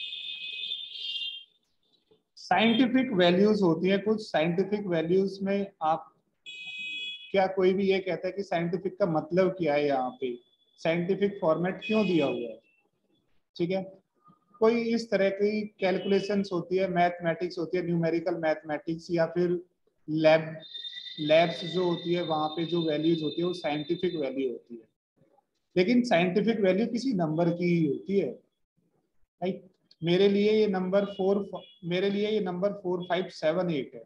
साइंटिफिक वैल्यूज होती है कुछ, साइंटिफिक वैल्यूज में आप, क्या कोई भी ये कहता है कि साइंटिफिक का मतलब क्या है, यहाँ पे साइंटिफिक फॉर्मेट क्यों दिया हुआ है, ठीक है। कोई इस तरह की कैलकुलेशंस होती है, मैथमेटिक्स होती है, न्यूमेरिकल मैथमेटिक्स, या फिर लैब लैब्स जो होती है वहां पे जो वैल्यूज होती है वो साइंटिफिक वैल्यू होती है, लेकिन साइंटिफिक वैल्यू किसी नंबर की ही होती है, राइट। मेरे लिए ये नंबर 4578 है,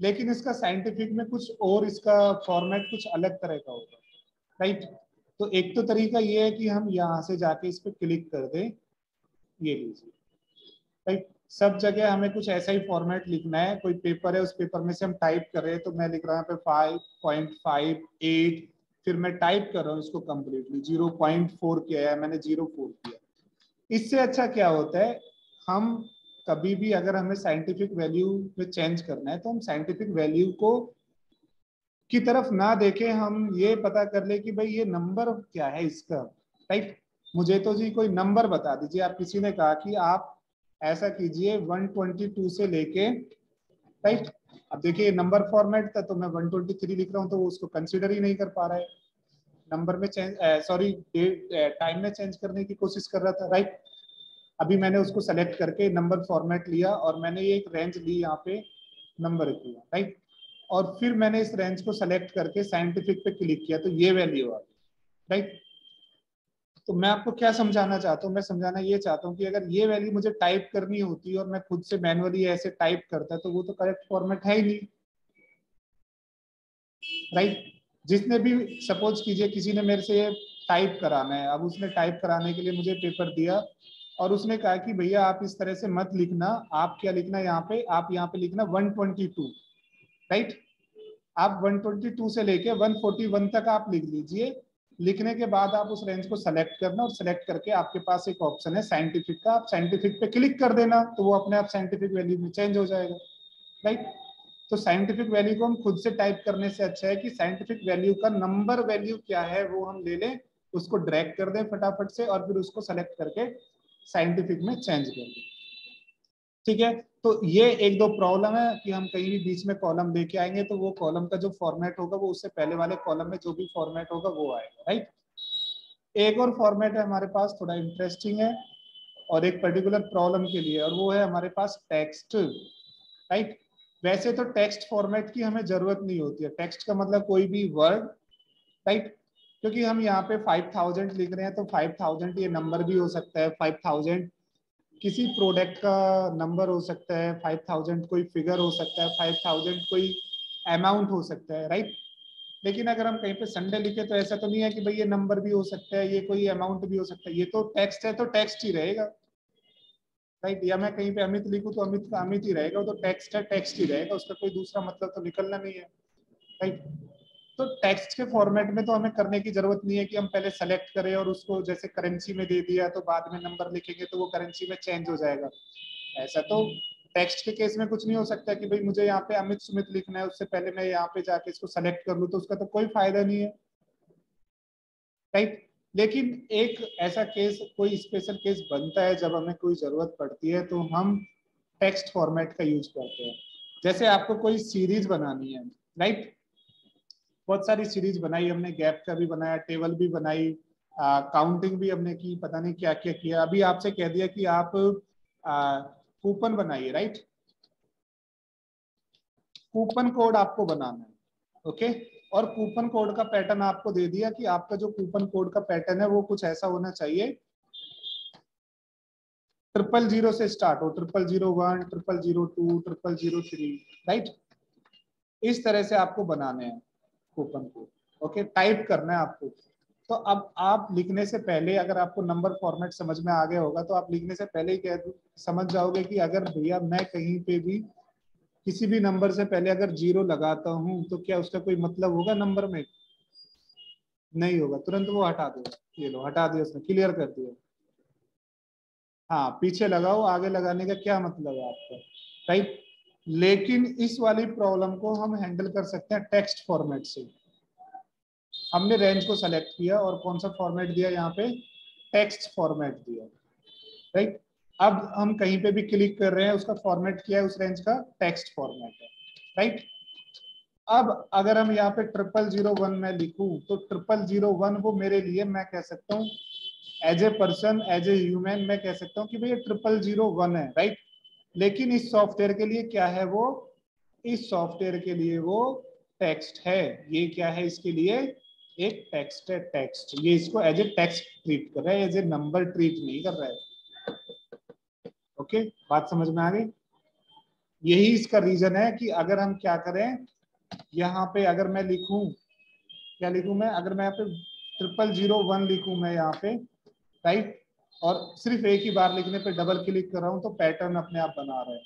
लेकिन इसका साइंटिफिक में कुछ और, इसका फॉर्मेट कुछ अलग तरह का होगा, राइट। तो एक तो तरीका ये है कि हम यहाँ से जाके इस पर क्लिक कर दें, ये लीजिए, राइट। सब जगह हमें कुछ ऐसा ही फॉर्मेट लिखना है, कोई पेपर है उस पेपर में से हम टाइप कर रहे हैं, तो मैं लिख रहा हूँ यहाँ पे 5.58, फिर मैं टाइप कर रहा हूँ इसको कंप्लीटली, 0.4 किया है मैंने, 0.4 किया। इससे अच्छा क्या होता है, हम कभी भी अगर हमें साइंटिफिक वैल्यू में चेंज करना है तो हम साइंटिफिक वैल्यू को की तरफ ना देखें, हम ये पता कर ले कि भाई ये नंबर क्या है इसका, राइट। मुझे तो जी कोई नंबर बता दीजिए, आप किसी ने कहा कि आप ऐसा कीजिए 122 से लेके, राइट। अब देखिए नंबर फॉर्मेट था तो मैं 123 लिख रहा हूँ, तो वो उसको कंसिडर ही नहीं कर पा रहा है, नंबर में चेंज, सॉरी टाइम में चेंज करने की कोशिश कर रहा था, राइट। अभी मैंने उसको सेलेक्ट करके नंबर फॉर्मेट लिया और मैंने ये एक रेंज ली यहाँ पे नंबर की, राइट। और फिर मैंने इस रेंज को सेलेक्ट करके साइंटिफिक पे क्लिक किया तो ये वैल्यू आ गई, राइट। तो मैं आपको क्या समझाना चाहता हूँ, मैं समझाना ये चाहता हूँ कि अगर ये वैल्यू मुझे टाइप करनी होती और मैं खुद से मैनुअली ऐसे टाइप करता तो वो तो करेक्ट फॉर्मेट है ही नहीं, राइट। जिसने भी सपोज कीजिए किसी ने मेरे से टाइप कराना है, अब उसने टाइप कराने के लिए मुझे पेपर दिया और उसने कहा कि भैया आप इस तरह से मत लिखना, आप क्या लिखना यहाँ पे, आप यहाँ पे लिखना 122, राइट। आप 122 से लेके 141 तक आप लिख लीजिए। लिखने के बाद आप उस रेंज को सेलेक्ट करना और सेलेक्ट करके आपके पास एक ऑप्शन है साइंटिफिक का, आप साइंटिफिक पे क्लिक कर देना तो वो अपने आप साइंटिफिक वैल्यू में चेंज हो जाएगा, राइट। तो साइंटिफिक वैल्यू को हम खुद से टाइप करने से अच्छा है कि साइंटिफिक वैल्यू का नंबर वैल्यू क्या है वो हम ले लें, उसको ड्रैग कर दें फटाफट से और फिर उसको सेलेक्ट करके साइंटिफिक में चेंज कर दें, ठीक है। तो ये एक दो प्रॉब्लम है कि हम कहीं भी बीच में कॉलम लेके आएंगे तो वो कॉलम का जो फॉर्मेट होगा वो उससे पहले वाले कॉलम में जो भी फॉर्मेट होगा वो आएगा, राइट। एक और फॉर्मेट है हमारे पास, थोड़ा इंटरेस्टिंग है और एक पर्टिकुलर प्रॉब्लम के लिए, और वो है हमारे पास टेक्स्ट, राइट। वैसे तो टेक्स्ट फॉर्मेट की हमें जरूरत नहीं होती है, टेक्स्ट का मतलब कोई भी वर्ड, राइट। क्योंकि हम यहाँ पे 5000 लिख रहे हैं तो 5000 ये नंबर भी हो सकता है, 5000 किसी प्रोडक्ट का नंबर हो सकता है, 5000 कोई फिगर हो सकता है, 5000 कोई अमाउंट हो सकता है, राइट। लेकिन अगर हम कहीं पे संडे लिखे तो ऐसा तो नहीं है कि भाई ये नंबर भी हो सकता है, ये कोई अमाउंट भी हो सकता है, ये तो टेक्स्ट है तो टेक्स्ट ही रहेगा, राइट। या मैं कहीं पे अमित लिखूं तो अमित का अमित ही रहेगा, वो तो टेक्स्ट है टेक्स्ट ही रहेगा, उसका कोई दूसरा मतलब तो निकलना नहीं है, राइट। तो टेक्स्ट के फॉर्मेट में तो हमें करने की जरूरत नहीं है कि हम पहले सेलेक्ट करें और उसको जैसे करेंसी में दे दिया तो बाद में नंबर लिखेंगे तो वो करेंसी में चेंज हो जाएगा, ऐसा तो टेक्स्ट के केस में कुछ नहीं हो सकता कि भाई मुझे यहाँ पे अमित सुमित लिखना है उससे पहले मैं यहाँ पे जाके इसको सेलेक्ट कर लूँ, तो उसका तो कोई फायदा नहीं है, राइट। लेकिन एक ऐसा केस, कोई स्पेशल केस बनता है जब हमें कोई जरूरत पड़ती है तो हम टेक्स्ट फॉर्मेट का यूज करते हैं। जैसे आपको कोई सीरीज बनानी है, राइट। बहुत सारी सीरीज बनाई हमने, गैप का भी बनाया, टेबल भी बनाई, काउंटिंग भी हमने की, पता नहीं क्या क्या किया। अभी आपसे कह दिया कि आप कूपन बनाइए, राइट। कूपन कोड आपको बनाना है, ओके। और कूपन कोड का पैटर्न आपको दे दिया कि आपका जो कूपन कोड का पैटर्न है वो कुछ ऐसा होना चाहिए, 000 से स्टार्ट हो, 0001, 0002, 0003, राइट। इस तरह से आपको बनाने हैं कूपन कोड, ओके। टाइप करना है आपको। तो अब आप लिखने से पहले अगर आपको नंबर फॉर्मेट समझ में आ गया होगा तो आप लिखने से पहले ही समझ जाओगे कि अगर भैया मैं कहीं पे भी किसी भी नंबर से पहले अगर 0 लगाता हूं तो क्या उसका कोई मतलब होगा नंबर में? नहीं होगा, तुरंत वो हटा देगा। ये लो हटा दिया उसने, क्लियर कर दिया। हाँ पीछे लगाओ, आगे लगाने का क्या मतलब है आपका, राइट। लेकिन इस वाली प्रॉब्लम को हम हैंडल कर सकते हैं टेक्स्ट फॉर्मेट से। हमने रेंज को सेलेक्ट किया और कौन सा फॉर्मेट दिया यहाँ पे, टेक्स्ट फॉर्मेट दिया, राइट। अब हम कहीं पे भी क्लिक कर रहे हैं, उसका फॉर्मेट किया है उस रेंज का, टेक्स्ट फॉर्मेट है, राइट। अब अगर हम यहाँ पे 0001 में लिखूं तो 0001 वो मेरे लिए, मैं कह सकता हूँ as a person, as a human, मैं कह सकता हूँ कि भाई 0001 है, राइट। लेकिन इस सॉफ्टवेयर के लिए क्या है वो, इस सॉफ्टवेयर के लिए वो टेक्स्ट है। ये क्या है इसके लिए, एक टेक्स्ट है, टेक्स्ट। ये इसको एज ए टेक्स्ट ट्रीट कर रहा है, एज ए नंबर ट्रीट नहीं कर रहा है, ओके। बात समझ में आ गई? यही इसका रीजन है कि अगर हम क्या करें, यहाँ पे अगर मैं लिखूं, क्या लिखूं मैं, अगर मैं यहाँ पे 0001 लिखूं मैं यहाँ पे, राइट। और सिर्फ एक ही बार लिखने पे डबल क्लिक कर रहा हूं तो पैटर्न अपने आप बना रहा है,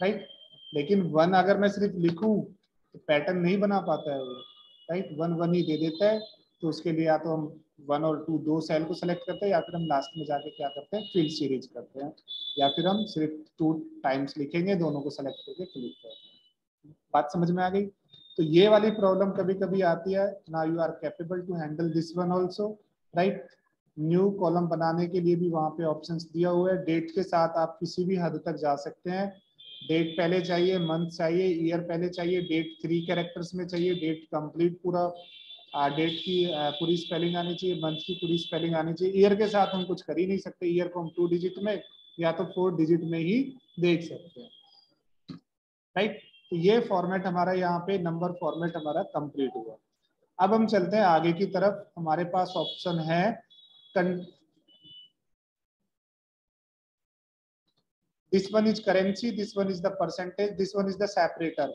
राइट। लेकिन 1 अगर मैं सिर्फ लिखूं तो पैटर्न नहीं बना पाता है वो, राइट। 1 1 ही दे देता है। तो उसके लिए या तो हम 1 और 2 दो सेल को सेलेक्ट करते हैं, या फिर हम लास्ट में जाके क्या करते हैं, फिल सीरीज करते हैं, या फिर हम सिर्फ 2 टाइम्स लिखेंगे, दोनों को सेलेक्ट करके क्लिक करते हैं। बात समझ में आ गई? तो ये वाली प्रॉब्लम कभी कभी आती है। Now you are capable to handle this one also, right. New column बनाने के लिए भी वहां पे ऑप्शंस दिया हुआ है। डेट के साथ आप किसी भी हद तक जा सकते हैं। डेट पहले चाहिए, मंथ चाहिए, ईयर पहले चाहिए, डेट 3 कैरेक्टर्स में चाहिए, डेट कंप्लीट पूरा, डेट की पूरी स्पेलिंग आनी चाहिए, मंथ की पूरी स्पेलिंग आनी चाहिए। ईयर के साथ हम कुछ कर ही नहीं सकते, ईयर को हम 2 डिजिट में या तो 4 डिजिट में ही देख सकते हैं, राइट। तो ये फॉर्मेट हमारा यहाँ पे नंबर फॉर्मेट हमारा कंप्लीट हुआ। अब हम चलते हैं आगे की तरफ। हमारे पास ऑप्शन है this one is currency, this one is the percentage, this one is the separator.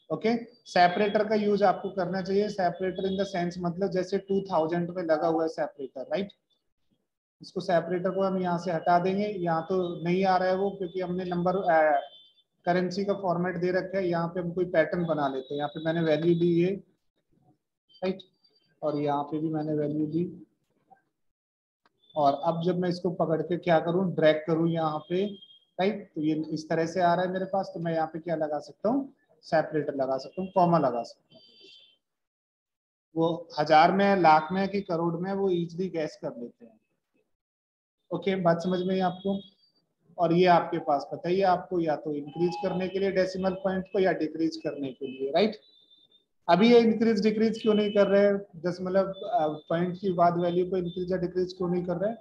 Okay, separator का यूज आपको करना चाहिए। सेपरेटर इन द सेंस मतलब जैसे 2000 में लगा हुआ है सेपरेटर, राइट। इसको सेपरेटर को हम यहाँ से हटा देंगे। यहाँ तो नहीं आ रहा है वो, क्योंकि हमने नंबर करेंसी का फॉर्मेट दे रखा है। यहाँ पे हम कोई पैटर्न बना लेते हैं। यहाँ पे मैंने वैल्यू दी है, राइट, और यहाँ पे भी मैंने वैल्यू दी। और अब जब मैं इसको पकड़ के क्या करूँ, ड्रैग करूँ यहाँ पे, राइट, तो ये इस तरह से आ रहा है मेरे पास। तो मैं यहाँ पे क्या लगा सकता हूँ, सेपरेटर लगा सकता हूँ, कॉमा लगा सकता हूँ। वो हजार में, लाख में कि करोड़ में, वो इजीली गैस कर लेते हैं। ओके, बात समझ में आई आपको। और ये आपके पास पता ही है आपको, या तो इंक्रीज करने के लिए डेसिमल पॉइंट को, या डिक्रीज करने के लिए, राइट। अभी ये इंक्रीज डिक्रीज क्यों नहीं कर रहे हैं, दशमलव पॉइंट की बाद वैल्यू को इंक्रीज या डिक्रीज क्यों नहीं कर रहे हैं?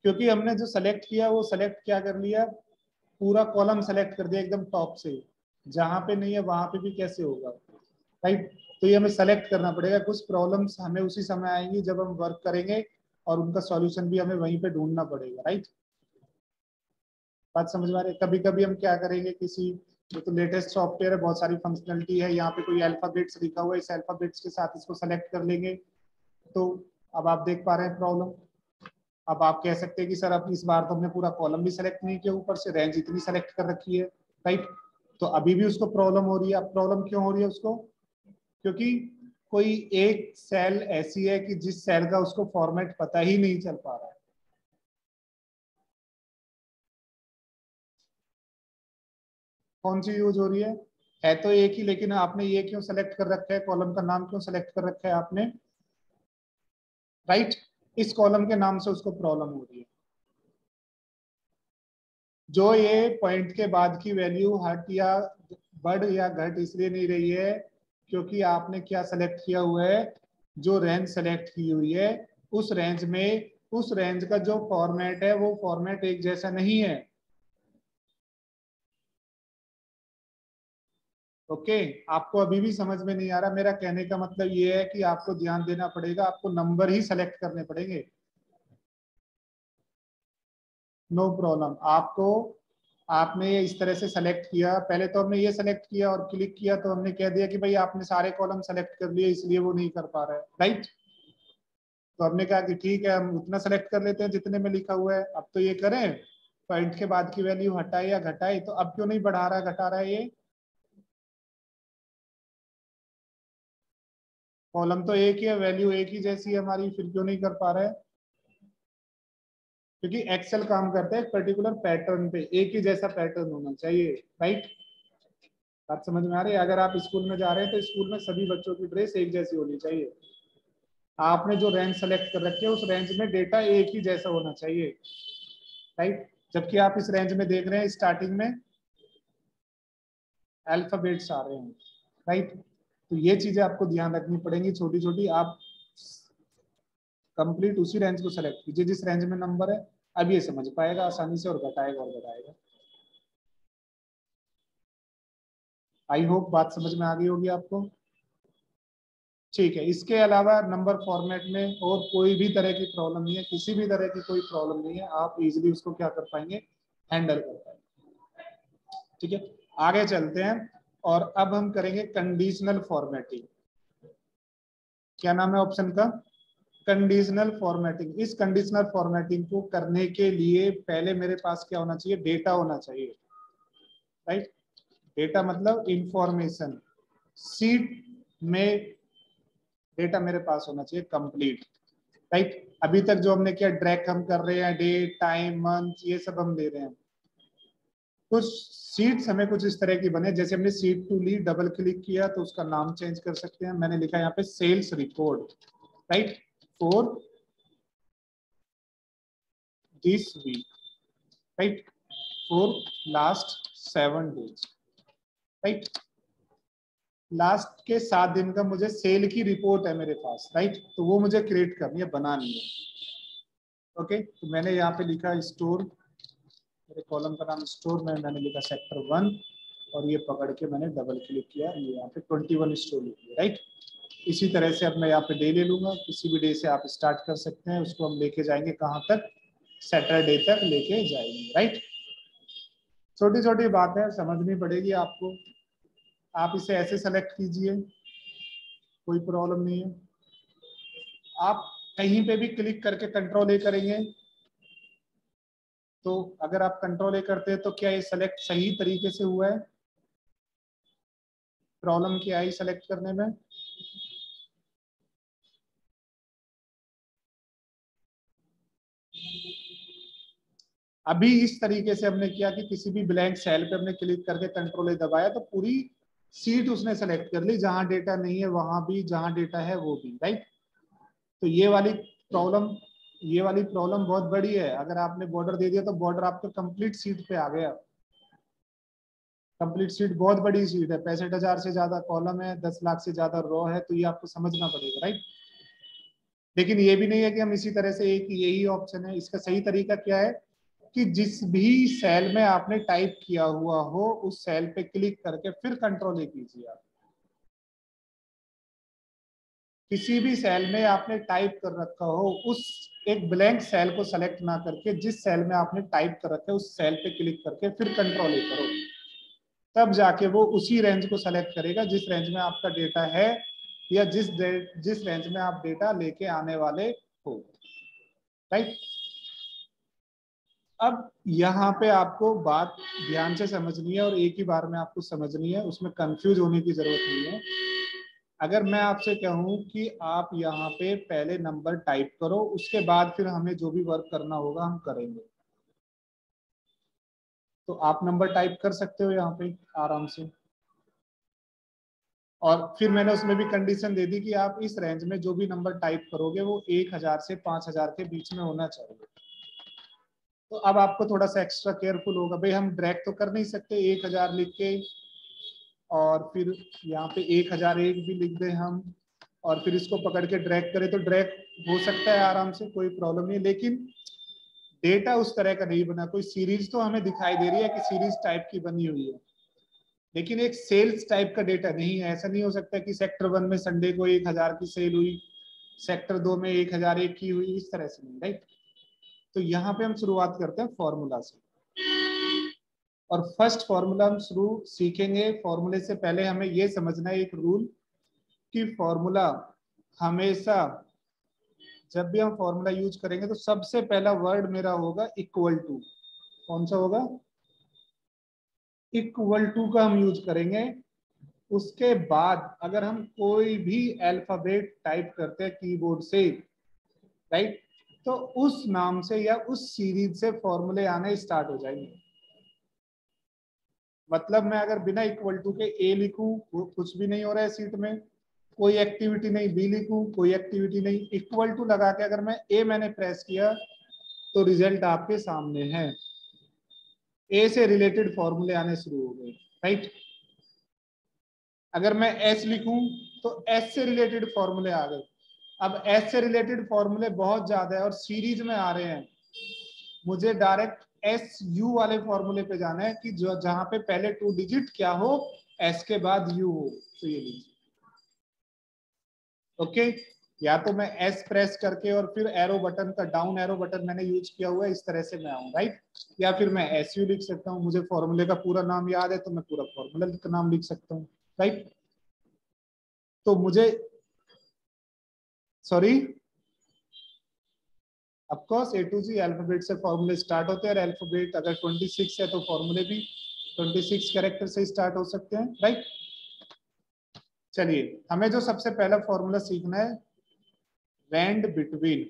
क्योंकि हमने जो सेलेक्ट किया वो सेलेक्ट क्या कर लिया, पूरा कॉलम सेलेक्ट कर दिया एकदम टॉप से। जहां पे नहीं है वहां पे भी कैसे होगा, राइट। तो ये हमें सेलेक्ट करना पड़ेगा। कुछ प्रॉब्लम्स हमें उसी समय आएंगी जब हम वर्क करेंगे, और उनका सॉल्यूशन भी हमें वहीं पे ढूंढना पड़ेगा, राइट। बात समझ में आ रही है। कभी कभी हम क्या करेंगे, किसी जो तो लेटेस्ट सॉफ्टवेयर है, बहुत सारी फंक्शनलिटी है, यहाँ पे कोई अल्फाबेट्स लिखा हुआ है, इस अल्फाबेट्स के साथ इसको सेलेक्ट कर लेंगे। तो अब आप देख पा रहे हैं प्रॉब्लम। अब आप कह सकते हैं कि सर अब इस बार तो हमने पूरा कॉलम भी सेलेक्ट नहीं किया, ऊपर से रेंज इतनी सेलेक्ट कर रखी है, राइट। तो अभी भी उसको प्रॉब्लम हो रही है। अब प्रॉब्लम क्यों हो रही है उसको, क्योंकि कोई एक सेल ऐसी है कि जिस सेल का उसको फॉर्मेट पता ही नहीं चल पा रहा है। कौन सी यूज हो रही है तो एक ही, लेकिन आपने ये क्यों सेलेक्ट कर रखा है, कॉलम का नाम क्यों सेलेक्ट कर रखा है आपने, राइट। इस कॉलम के नाम से उसको प्रॉब्लम हो रही है। जो ये पॉइंट के बाद की वैल्यू हट या बढ़ या घट इसलिए नहीं रही है, क्योंकि आपने क्या सेलेक्ट किया हुआ है, जो रेंज सेलेक्ट की हुई है, उस रेंज में, उस रेंज का जो फॉर्मेट है वो फॉर्मेट एक जैसा नहीं है। ओके, आपको अभी भी समझ में नहीं आ रहा। मेरा कहने का मतलब ये है कि आपको ध्यान देना पड़ेगा, आपको नंबर ही सेलेक्ट करने पड़ेंगे। No problem. आपको, आपने ये इस तरह से सेलेक्ट किया, पहले तो हमने ये सेलेक्ट किया और क्लिक किया तो हमने कह दिया कि भाई आपने सारे कॉलम सेलेक्ट कर लिए, इसलिए वो नहीं कर पा रहा है, राइट। तो हमने कहा कि ठीक है, हम उतना सेलेक्ट कर लेते हैं जितने में लिखा हुआ है। अब तो ये करें, पॉइंट के बाद की वैल्यू हटाए या घटाए, तो अब क्यों नहीं बढ़ा रहा है घटा रहा है ये, कॉलम तो एक ही है, वैल्यू एक ही जैसी है हमारी, फिर क्यों नहीं कर पा रहा है? क्योंकि एक्सेल काम करता है एक पर्टिकुलर पैटर्न पे, एक ही जैसा पैटर्न होना चाहिए, राइट। बात समझ में आ रही है। अगर आप स्कूल में जा रहे हैं तो स्कूल में सभी बच्चों की ड्रेस एक जैसी होनी चाहिए। आपने जो रेंज सेलेक्ट कर रखी है उस रेंज में डेटा एक ही जैसा होना चाहिए, राइट। जबकि आप इस रेंज में देख रहे हैं स्टार्टिंग में अल्फाबेट्स आ रहे हैं, राइट। तो ये चीजें आपको ध्यान रखनी पड़ेंगी छोटी छोटी। आप कंप्लीट उसी रेंज को सेलेक्ट कीजिए जिस रेंज में नंबर है। अब ये समझ पाएगा आसानी से, और घटाएगा और बढ़ाएगा। आई होप बात समझ में आ गई होगी आपको। ठीक है, इसके अलावा नंबर फॉर्मेट में और कोई भी तरह की प्रॉब्लम नहीं है, किसी भी तरह की कोई प्रॉब्लम नहीं है। आप इजीली उसको क्या कर पाएंगे, हैंडल कर पाएंगे। ठीक है, आगे चलते हैं। और अब हम करेंगे कंडीशनल फॉर्मेटिंग। क्या नाम है ऑप्शन का, कंडीशनल फॉर्मेटिंग। इस कंडीशनल फॉर्मेटिंग को करने के लिए पहले मेरे पास क्या होना चाहिए, डेटा होना चाहिए, राइट। डेटा मतलब इंफॉर्मेशन, सीट में डेटा मेरे पास होना चाहिए कंप्लीट, राइट। अभी तक जो हमने किया, ड्रैग हम कर रहे हैं, डेट टाइम मंथ ये सब हम दे रहे हैं। कुछ सीट्स हमें कुछ इस तरह की बने, जैसे हमने सीट टू ली डबल क्लिक किया तो उसका नाम चेंज कर सकते हैं। मैंने लिखा यहाँ पे sales report, right, for this week, right, for last 7 days, right. Last के 7 दिन का मुझे सेल की रिपोर्ट है मेरे पास, राइट। तो वो मुझे क्रिएट करनी है, बनानी है। ओके, तो मैंने यहाँ पे लिखा स्टोर, मेरे कॉलम का नाम स्टोर में मैंने लिखा सेक्टर 1 और ये पकड़ के मैंने डबल क्लिक किया, ये यहाँ पे 21 स्टोर लिख दिया, राइट। इसी तरह से अब मैं यहाँ पे डे ले लूंगा, किसी भी डे से आप स्टार्ट कर सकते हैं, उसको हम लेके जाएंगे कहाँ तक, सैटरडे तक लेके जाएंगे, राइट। छोटी छोटी बातें समझनी पड़ेगी आपको, आप इसे ऐसे सेलेक्ट कीजिए, कोई प्रॉब्लम नहीं है। आप कहीं पे भी क्लिक करके कंट्रोल ए करेंगे, तो अगर आप कंट्रोल ए करते हैं तो क्या ये सेलेक्ट सही तरीके से हुआ है, प्रॉब्लम क्या आई सेलेक्ट करने में? अभी इस तरीके से हमने किया कि किसी भी ब्लैंक सेल पे हमने क्लिक करके कंट्रोल ए दबाया तो पूरी सीट उसने सेलेक्ट कर ली, जहां डेटा नहीं है वहां भी, जहां डेटा है वो भी, राइट। तो ये वाली प्रॉब्लम बहुत बड़ी है। अगर आपने बॉर्डर दे दिया तो बॉर्डर आपके कंप्लीट सीट पे आ गया। कंप्लीट सीट बहुत बड़ी सीट है, 65,000 से ज्यादा कॉलम है, 10 लाख से ज्यादा रो है, तो ये आपको समझना पड़ेगा, राइट। लेकिन ये भी नहीं है कि हम इसी तरह से, एक यही ऑप्शन है, इसका सही तरीका क्या है कि जिस भी सेल में आपने टाइप किया हुआ हो उस सेल पे क्लिक करके फिर कंट्रोल ए कीजिए। आप किसी भी सेल में आपने टाइप कर रखा हो, उस एक ब्लैंक सेल को सेलेक्ट ना करके जिस सेल में आपने टाइप कर रखा है उस सेल पे क्लिक करके फिर कंट्रोल ए करो, तब जाके वो उसी रेंज को सेलेक्ट करेगा जिस रेंज में आपका डेटा है या जिस रेंज में आप डेटा लेके आने वाले हो, राइट। अब यहाँ पे आपको बात ध्यान से समझनी है और एक ही बार में आपको समझनी है, उसमें कंफ्यूज होने की जरूरत नहीं है। अगर मैं आपसे कहूँ कि आप यहाँ पे पहले नंबर टाइप करो, उसके बाद फिर हमें जो भी वर्क करना होगा हम करेंगे, तो आप नंबर टाइप कर सकते हो यहाँ पे आराम से। और फिर मैंने उसमें भी कंडीशन दे दी कि आप इस रेंज में जो भी नंबर टाइप करोगे वो 1,000 से 5,000 के बीच में होना चाहिए। तो अब आपको थोड़ा सा एक्स्ट्रा केयरफुल होगा, भाई हम ड्रैग तो कर नहीं सकते 1,000 लिख के और फिर यहाँ पे 1,001 भी लिख दें हम और फिर इसको पकड़ के ड्रैग करें, तो ड्रैग हो सकता है आराम से, कोई प्रॉब्लम नहीं। लेकिन डेटा उस तरह का नहीं बना, कोई सीरीज तो हमें दिखाई दे रही है कि सीरीज टाइप की बनी हुई है, लेकिन एक सेल्स टाइप का डेटा नहीं है। ऐसा नहीं हो सकता कि सेक्टर 1 में संडे को 1,000 की सेल हुई, सेक्टर 2 में 1,001 की हुई, इस तरह से नहीं, राइट। तो यहाँ पे हम शुरुआत करते हैं फॉर्मूला से, और फर्स्ट फॉर्मूला हम शुरू सीखेंगे। फॉर्मूले से पहले हमें यह समझना है एक रूल कि फॉर्मूला हमेशा जब भी हम फॉर्मूला यूज करेंगे तो सबसे पहला वर्ड मेरा होगा इक्वल टू। कौन सा होगा? इक्वल टू का हम यूज करेंगे। उसके बाद अगर हम कोई भी अल्फाबेट टाइप करते हैं कीबोर्ड से, राइट, तो उस नाम से या उस सीरीज से फॉर्मूले आने स्टार्ट हो जाएंगे। मतलब मैं अगर बिना इक्वल टू के ए लिखूं वो कुछ भी नहीं हो रहा है सीट में, कोई एक्टिविटी नहीं, बी लिखूं कोई एक्टिविटी नहीं, इक्वल टू लगा के अगर मैं ए मैंने प्रेस किया तो रिजल्ट आपके सामने है, ए से रिलेटेड फॉर्मूले आने शुरू हो गए, राइट। अगर मैं एस लिखूं तो एस से रिलेटेड फॉर्मूले आ गए। अब एस से रिलेटेड फॉर्मूले बहुत ज्यादा है और सीरीज में आ रहे हैं, मुझे डायरेक्ट एस यू वाले फॉर्मूले पे जाना है कि जो जहां पे पहले 2 डिजिट क्या हो, एस के बाद यू हो। तो ये लीजिए, ओके। या तो मैं एस प्रेस करके और फिर एरो बटन का डाउन एरो बटन मैंने यूज किया हुआ है, इस तरह से मैं आऊँ, राइट। या फिर मैं एस यू लिख सकता हूँ, मुझे फॉर्मूले का पूरा नाम याद है तो मैं पूरा फॉर्मूला का नाम लिख सकता हूँ, राइट। तो मुझे, sorry, of course A to G alphabet से फॉर्मूले स्टार्ट होते हैं, और अल्फाबेट अगर 26 है तो फॉर्मूले भी 26 कैरेक्टर से स्टार्ट हो सकते हैं, राइट। चलिए, हमें जो सबसे पहला फॉर्मूला सीखना है, rand between,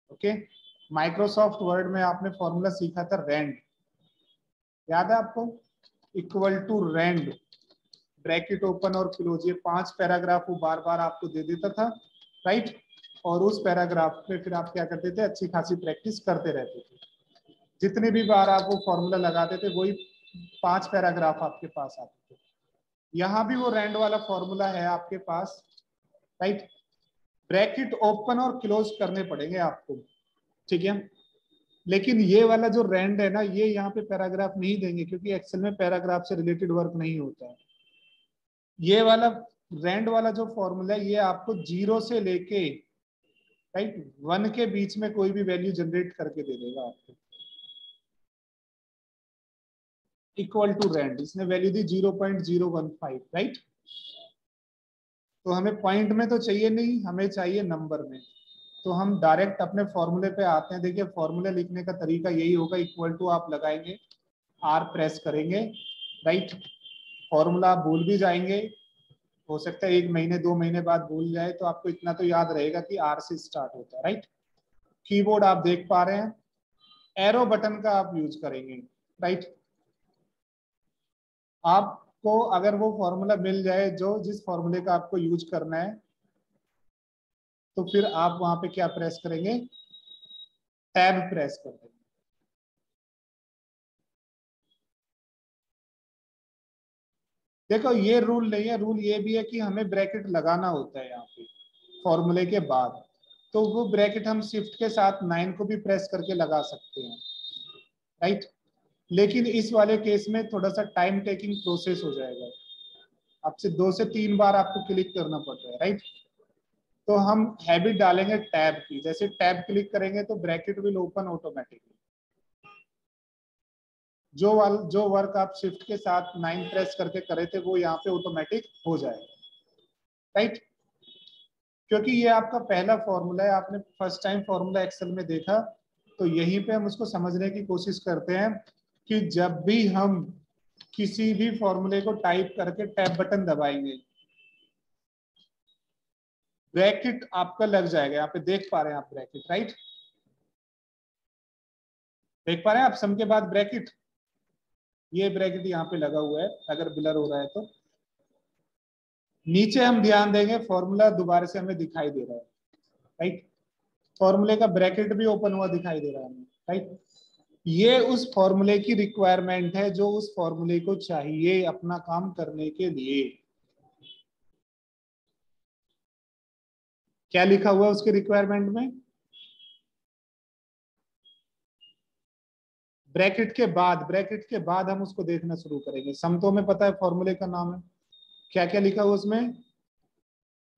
okay. Microsoft Word में आपने फॉर्मूला सीखा था रैंड, याद है आपको? Equal to rand, bracket open और क्लोज, ये 5 पैराग्राफ वो बार बार आपको दे देता था, राइट। और उस पैराग्राफ पे फिर आप क्या करते थे, अच्छी खासी प्रैक्टिस करते रहते थे। जितनी भी बार आप वो फॉर्मूला लगाते थे वही 5 पैराग्राफ आपके पास आते थे। यहाँ भी वो रैंड वाला फॉर्मूला है आपके पास, राइट। ब्रैकेट ओपन और क्लोज करने पड़ेंगे आपको, ठीक है। लेकिन ये वाला जो रैंड है ना, ये यहाँ पे पैराग्राफ नहीं देंगे क्योंकि एक्सेल में पैराग्राफ से रिलेटेड वर्क नहीं होता है। ये वाला रैंड वाला जो फॉर्मूला है, ये आपको 0 से लेके राइट 1 के बीच में कोई भी वैल्यू जनरेट करके दे देगा आपको, इक्वल टू रैंड। इसने वैल्यू दी 0.015, राइट। तो हमें पॉइंट में तो चाहिए नहीं, हमें चाहिए नंबर में। तो हम डायरेक्ट अपने फॉर्मूले पे आते हैं। देखिए फॉर्मूले लिखने का तरीका यही होगा, इक्वल टू आप लगाएंगे, आर प्रेस करेंगे, राइट। फॉर्मूला आप भूल भी जाएंगे, हो सकता है 1 महीने 2 महीने बाद भूल जाए, तो आपको इतना तो याद रहेगा कि आर से स्टार्ट होता है, राइट। कीबोर्ड आप देख पा रहे हैं, एरो बटन का आप यूज करेंगे, राइट। आपको अगर वो फॉर्मूला मिल जाए जो जिस फॉर्मूले का आपको यूज करना है, तो फिर आप वहां पे क्या प्रेस करेंगे, टैब प्रेस कर देंगे। देखो ये रूल नहीं है, रूल ये भी है कि हमें ब्रैकेट लगाना होता है यहाँ पे फॉर्मूले के बाद। तो वो ब्रैकेट हम शिफ्ट के साथ 9 को भी प्रेस करके लगा सकते हैं, राइट। लेकिन इस वाले केस में थोड़ा सा टाइम टेकिंग प्रोसेस हो जाएगा, आपसे 2 से 3 बार आपको क्लिक करना पड़ रहा है, राइट। तो हम हैबिट डालेंगे टैब की, जैसे टैब क्लिक करेंगे तो ब्रैकेट विल ओपन ऑटोमेटिकली। जो वर्क आप शिफ्ट के साथ 9 प्रेस करके करे थे, वो यहाँ पे ऑटोमेटिक हो जाएगा, राइट। क्योंकि ये आपका पहला फॉर्मूला है, आपने फर्स्ट टाइम फॉर्मूला एक्सेल में देखा, तो यहीं पे हम उसको समझने की कोशिश करते हैं कि जब भी हम किसी भी फॉर्मूले को टाइप करके टैब बटन दबाएंगे, ब्रैकेट आपका लग जाएगा। यहाँ पे देख पा रहे हैं आप ब्रैकेट, राइट। देख पा रहे हैं आप सम के बाद ब्रैकेट, ये ब्रैकेट यहाँ पे लगा हुआ है, अगर ब्लर हो रहा है तो। नीचे हम ध्यान देंगे, फॉर्मूला दोबारा से हमें दिखाई दे रहा है, राइट। फॉर्मूले का ब्रैकेट भी ओपन हुआ दिखाई दे रहा है हमें, राइट। ये उस फॉर्मूले की रिक्वायरमेंट है जो उस फॉर्मूले को चाहिए अपना काम करने के लिए। क्या लिखा हुआ है उसके रिक्वायरमेंट में, ब्रैकेट के बाद हम उसको देखना शुरू करेंगे। सम तो हमें पता है फॉर्मूले का नाम है, क्या क्या लिखा हुआ उसमें,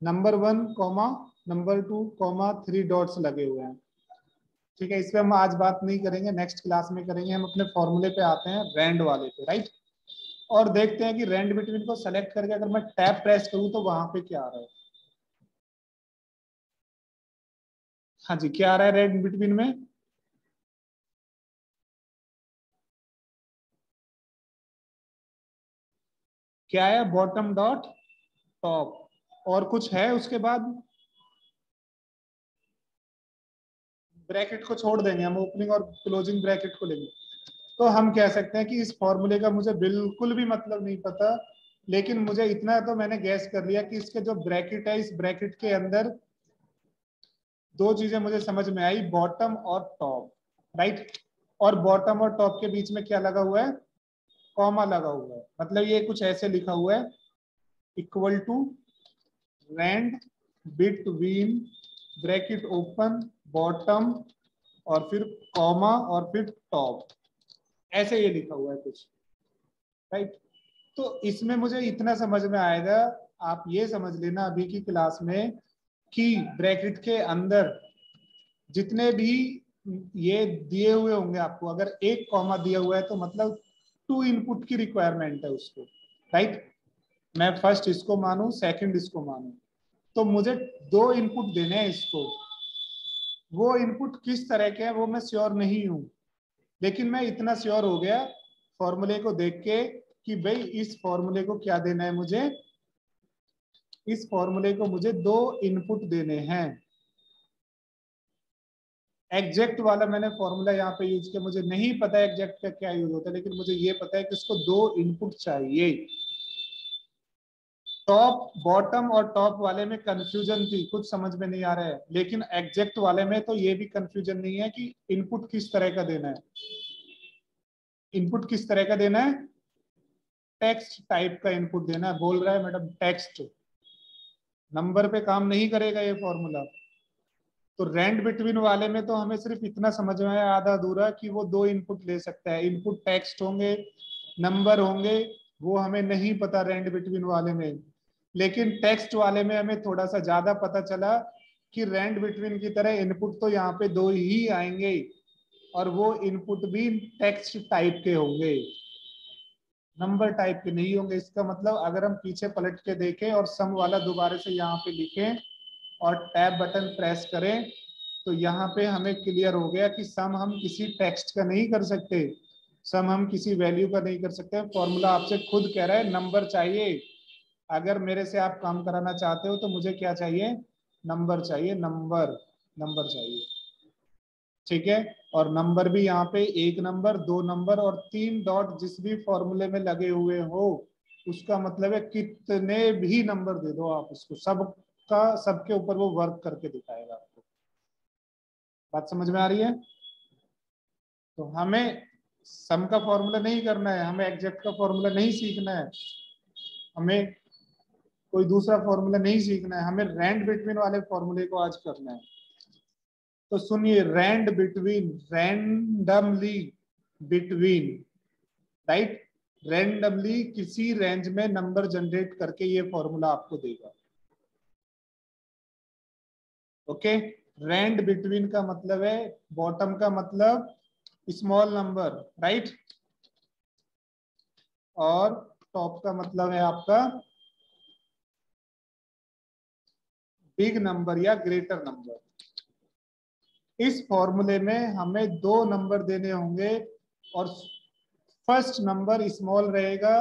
number 1 comma number 2 comma 3 dots लगे हुए हैं, ठीक है। इस पे हम आज बात नहीं करेंगे, नेक्स्ट क्लास में करेंगे। हम अपने फॉर्मूले पे आते हैं, रैंड वाले पे, राइट। और देखते हैं कि रैंड बिटवीन को सेलेक्ट करके अगर मैं टैब प्रेस करूं तो वहां पे क्या आ रहा है। हाँ जी, क्या आ रहा है रैंड बिटवीन में, क्या है, बॉटम डॉट टॉप, और कुछ है उसके बाद, ब्रैकेट को छोड़ देंगे, हम ओपनिंग और क्लोजिंग ब्रैकेट को लेंगे। तो हम कह सकते हैं कि इस फॉर्मूले का मुझे बिल्कुल भी मतलब नहीं पता, लेकिन मुझे इतना तो मैंने गैस कर लिया कि इसके जो ब्रैकेट है, इस ब्रैकेट के अंदर दो चीजें मुझे समझ में आई, बॉटम और टॉप, राइट। और बॉटम और टॉप के बीच में क्या लगा हुआ है, कॉमा लगा हुआ है। मतलब ये कुछ ऐसे लिखा हुआ है, equal to rand between bracket open bottom और फिर कॉमा और फिर टॉप, ऐसे ये लिखा हुआ है कुछ, राइट। तो इसमें मुझे इतना समझ में आएगा, आप ये समझ लेना अभी की क्लास में, कि ब्रैकेट के अंदर जितने भी ये दिए हुए होंगे आपको, अगर एक कॉमा दिया हुआ है तो मतलब 2 इनपुट की रिक्वायरमेंट है उसको, राइट। मैं फर्स्ट इसको मानूं, सेकंड इसको मानूं, तो मुझे 2 इनपुट देने हैं इसको। वो इनपुट किस तरह के हैं वो मैं श्योर नहीं हूं, लेकिन मैं इतना श्योर हो गया फॉर्मूले को देख के कि भाई इस फॉर्मूले को क्या देना है मुझे, इस फॉर्मूले को मुझे 2 इनपुट देने हैं। एग्जैक्ट वाला मैंने फॉर्मूला यहाँ पे यूज किया, मुझे नहीं पता एग्जैक्ट का क्या यूज होता है, लेकिन मुझे ये पता है कि इसको 2 इनपुट चाहिए। टॉप बॉटम और टॉप वाले में कंफ्यूजन थी, कुछ समझ में नहीं आ रहा है, लेकिन एग्जैक्ट वाले में तो ये भी कंफ्यूजन नहीं है कि इनपुट किस तरह का देना है। इनपुट किस तरह का देना है, टेक्स्ट टाइप का इनपुट देना है, बोल रहा है मैडम टेक्स्ट, नंबर पे काम नहीं करेगा ये फॉर्मूला। तो रैंड बिटवीन वाले में तो हमें सिर्फ इतना समझ में आया आधा अधूरा कि वो दो इनपुट ले सकता है, इनपुट टेक्स्ट होंगे, नंबर होंगे, वो हमें नहीं पता रैंड बिटवीन वाले में। लेकिन टेक्स्ट वाले में हमें थोड़ा सा ज्यादा पता चला कि रैंड बिटवीन की तरह इनपुट तो यहाँ पे दो ही आएंगे, और वो इनपुट भी टेक्स्ट टाइप के होंगे, नंबर टाइप के नहीं होंगे। इसका मतलब अगर हम पीछे पलट के देखें और सम वाला दोबारा से यहाँ पे लिखें और टैब बटन प्रेस करें, तो यहाँ पे हमें क्लियर हो गया कि सम हम किसी टेक्स्ट का नहीं कर सकते, सम हम किसी वैल्यू का नहीं कर सकते। फॉर्मूला आपसे खुद कह रहा है नंबर चाहिए। अगर मेरे से आप काम कराना चाहते हो तो मुझे क्या चाहिए, नंबर चाहिए, नंबर नंबर चाहिए, ठीक है। और नंबर भी यहाँ पे एक नंबर, दो नंबर और तीन डॉट जिस भी फॉर्मूले में लगे हुए हो, उसका मतलब है कितने भी नंबर दे दो आप उसको, सबका सबके ऊपर वो वर्क करके दिखाएगा आपको। बात समझ में आ रही है? तो हमें सम का फॉर्मूला नहीं करना है, हमें एग्जैक्ट का फॉर्मूला नहीं सीखना है, हमें कोई दूसरा फॉर्मूला नहीं सीखना है, हमें रैंड बिटवीन वाले फॉर्मूले को आज करना है। तो सुनिए, rand between, randomly between, right, randomly किसी रेंज में नंबर जनरेट करके ये फॉर्मूला आपको देगा। ओके, रैंड बिटवीन का मतलब है, बॉटम का मतलब स्मॉल नंबर, राइट, और टॉप का मतलब है आपका बिग नंबर या ग्रेटर नंबर। इस फॉर्मूले में हमें दो नंबर देने होंगे और फर्स्ट नंबर स्मॉल रहेगा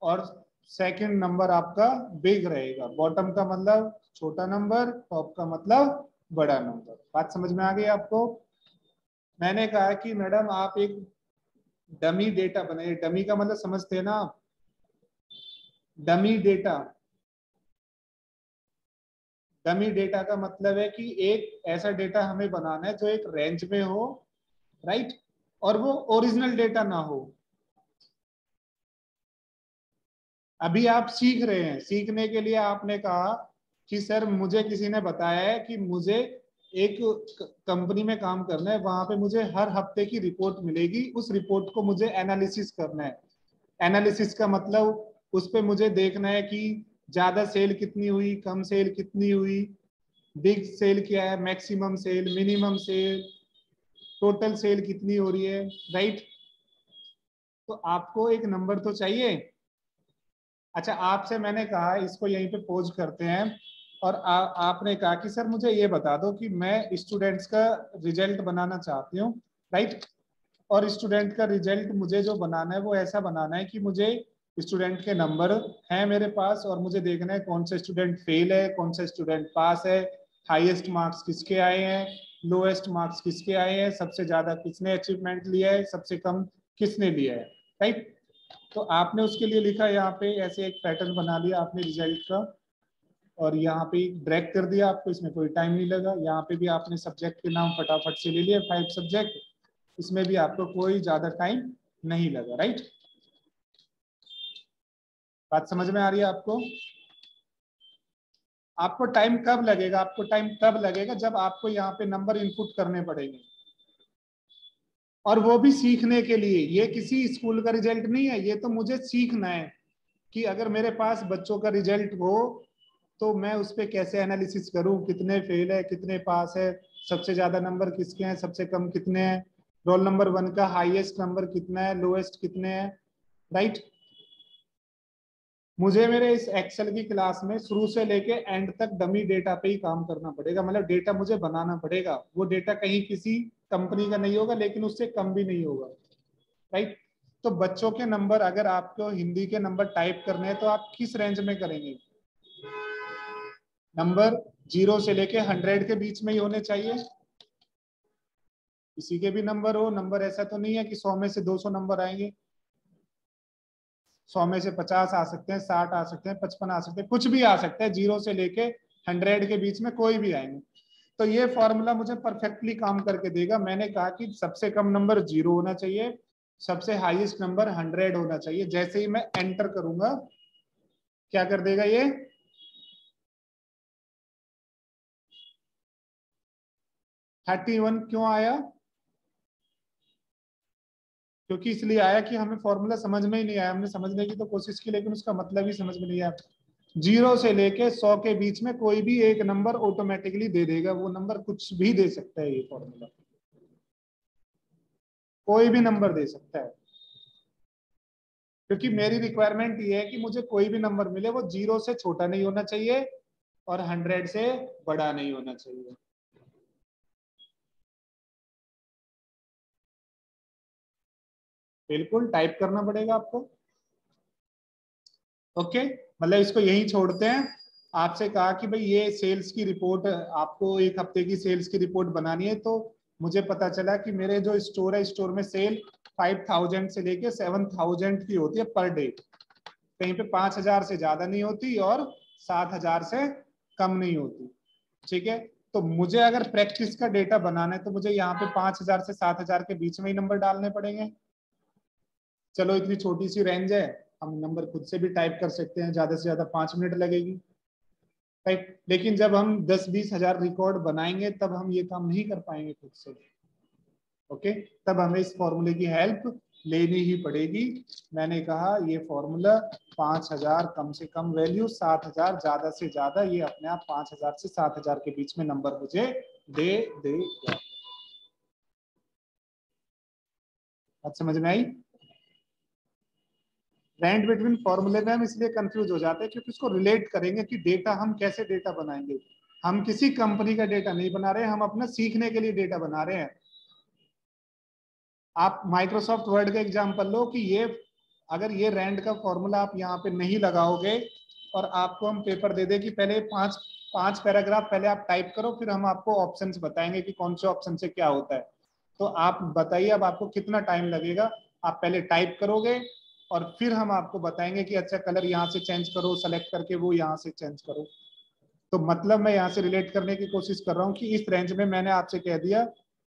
और सेकंड नंबर आपका बिग रहेगा। बॉटम का मतलब छोटा नंबर, टॉप का मतलब बड़ा नंबर। बात समझ में आ गई आपको? मैंने कहा कि मैडम आप एक डमी डेटा बनाइए। डमी का मतलब समझते हैं ना आप? डमी डेटा, डमी डेटा का मतलब है कि एक ऐसा डेटा हमें बनाना है जो एक रेंज में हो, राइट, और वो ओरिजिनल डेटा ना हो। अभी आप सीख रहे हैं, सीखने के लिए आपने कहा कि सर मुझे किसी ने बताया है कि मुझे एक कंपनी में काम करना है, वहां पे मुझे हर हफ्ते की रिपोर्ट मिलेगी, उस रिपोर्ट को मुझे एनालिसिस करना है। एनालिसिस का मतलब उस पे मुझे देखना है कि ज्यादा सेल कितनी हुई, कम सेल कितनी हुई, बिग सेल क्या है, maximum sale, minimum sale, total sale कितनी हो रही है, राइट। तो आपको एक नंबर तो चाहिए। अच्छा, आपसे मैंने कहा इसको यहीं पे पोज करते हैं, और आपने कहा कि सर मुझे ये बता दो कि मैं स्टूडेंट्स का रिजल्ट बनाना चाहती हूँ, राइट, और स्टूडेंट का रिजल्ट मुझे जो बनाना है वो ऐसा बनाना है कि मुझे स्टूडेंट के नंबर हैं मेरे पास, और मुझे देखना है कौन सा स्टूडेंट फेल है, कौन सा स्टूडेंट पास है, हाईएस्ट मार्क्स किसके आए हैं, लोएस्ट मार्क्स किसके आए हैं, सबसे ज्यादा किसने अचीवमेंट लिया है, सबसे कम किसने लिया है, राइट। तो आपने उसके लिए लिखा यहाँ पे, ऐसे एक पैटर्न बना लिया आपने रिजल्ट का, और यहाँ पे ड्रैग कर दिया। आपको इसमें कोई टाइम नहीं लगा। यहाँ पे भी आपने सब्जेक्ट के नाम फटाफट से ले लिए, 5 सब्जेक्ट, इसमें भी आपको कोई ज्यादा टाइम नहीं लगा, राइट। बात समझ में आ रही है आपको? आपको टाइम कब लगेगा? आपको टाइम तब लगेगा जब आपको यहाँ पे नंबर इनपुट करने पड़ेंगे, और वो भी सीखने के लिए। ये किसी स्कूल का रिजल्ट नहीं है, ये तो मुझे सीखना है कि अगर मेरे पास बच्चों का रिजल्ट हो तो मैं उस पर कैसे एनालिसिस करूं, कितने फेल है, कितने पास है, सबसे ज्यादा नंबर किसके हैं, सबसे कम कितने हैं, रोल नंबर 1 का हाईएस्ट नंबर कितना है, लोएस्ट कितने हैं, राइट। मुझे मेरे इस एक्सेल की क्लास में शुरू से लेके एंड तक डमी डेटा पे ही काम करना पड़ेगा। मतलब डेटा मुझे बनाना पड़ेगा, वो डेटा कहीं किसी कंपनी का नहीं होगा, लेकिन उससे कम भी नहीं होगा, राइट। तो बच्चों के नंबर, अगर आपको हिंदी के नंबर टाइप करने हैं तो आप किस रेंज में करेंगे? नंबर 0 से लेके 100 के बीच में ही होने चाहिए। किसी के भी नंबर हो, नंबर ऐसा तो नहीं है कि 100 में से 200 नंबर आएंगे, 100 में से 50 आ सकते हैं, 60 आ सकते हैं, 55 आ सकते हैं, कुछ भी आ सकता है, 0 से लेके 100 के बीच में कोई भी आएंगे। तो ये फॉर्मूला मुझे परफेक्टली काम करके देगा। मैंने कहा कि सबसे कम नंबर 0 होना चाहिए, सबसे हाईएस्ट नंबर 100 होना चाहिए। जैसे ही मैं एंटर करूंगा, क्या कर देगा ये? 31 क्यों आया? क्योंकि इसलिए आया कि हमें फॉर्मूला समझ में ही नहीं आया, हमने समझने की तो कोशिश की लेकिन उसका मतलब ही समझ में नहीं आया। 0 से लेके 100 के बीच में कोई भी एक नंबर ऑटोमेटिकली दे देगा, वो नंबर कुछ भी दे सकता है, ये फॉर्मूला कोई भी नंबर दे सकता है। क्योंकि मेरी रिक्वायरमेंट ये है कि मुझे कोई भी नंबर मिले वो 0 से छोटा नहीं होना चाहिए और 100 से बड़ा नहीं होना चाहिए। बिल्कुल टाइप करना पड़ेगा आपको। ओके, मतलब इसको यही छोड़ते हैं। आपसे कहा कि भाई ये सेल्स की रिपोर्ट, आपको एक हफ्ते की सेल्स की रिपोर्ट बनानी है, तो मुझे पता चला कि मेरे जो स्टोर है, स्टोर में सेल 5000 से लेके 7000 की होती है पर डे। कहीं पे 5000 से ज्यादा नहीं होती और 7000 से कम नहीं होती। ठीक है, तो मुझे अगर प्रैक्टिस का डेटा बनाना है तो मुझे यहाँ पे 5000 से 7000 के बीच में ही नंबर डालने पड़ेंगे। चलो इतनी छोटी सी रेंज है, हम नंबर खुद से भी टाइप कर सकते हैं, ज्यादा से ज्यादा 5 मिनट लगेगी। राइट, लेकिन जब हम 10-20 हजार रिकॉर्ड बनाएंगे तब हम ये काम नहीं कर पाएंगे खुद से। ओके, तब हमें इस फॉर्मूले की हेल्प लेनी ही पड़ेगी। मैंने कहा ये फॉर्मूला 5000 कम से कम वैल्यू, 7000 ज्यादा से ज्यादा, ये अपने आप 5000 से 7000 के बीच में नंबर मुझे दे देगा। बात समझ में आई? रैंड बिटवीन फॉर्मूले में हम इसलिए कंफ्यूज हो जाते हैं क्योंकि उसको रिलेट करेंगे कि डेटा, हम कैसे डेटा बनाएंगे। हम किसी कंपनी का डेटा नहीं बना रहे हैं, हम अपना सीखने के लिए डेटा बना रहे हैं। आप माइक्रोसॉफ्ट वर्ड का एग्जांपल लो कि ये, अगर ये रैंड का फॉर्मूला आप यहाँ पे नहीं लगाओगे और आपको हम पेपर दे दे कि पहले पांच पांच पैराग्राफ पहले आप टाइप करो, फिर हम आपको ऑप्शंस बताएंगे कि कौन से ऑप्शन से क्या होता है, तो आप बताइए अब आपको कितना टाइम लगेगा? आप पहले टाइप करोगे और फिर हम आपको बताएंगे कि अच्छा कलर यहाँ से चेंज करो, सेलेक्ट करके वो यहाँ से चेंज करो। तो मतलब मैं यहाँ से रिलेट करने की कोशिश कर रहा हूँ कि इस रेंज में मैंने आपसे कह दिया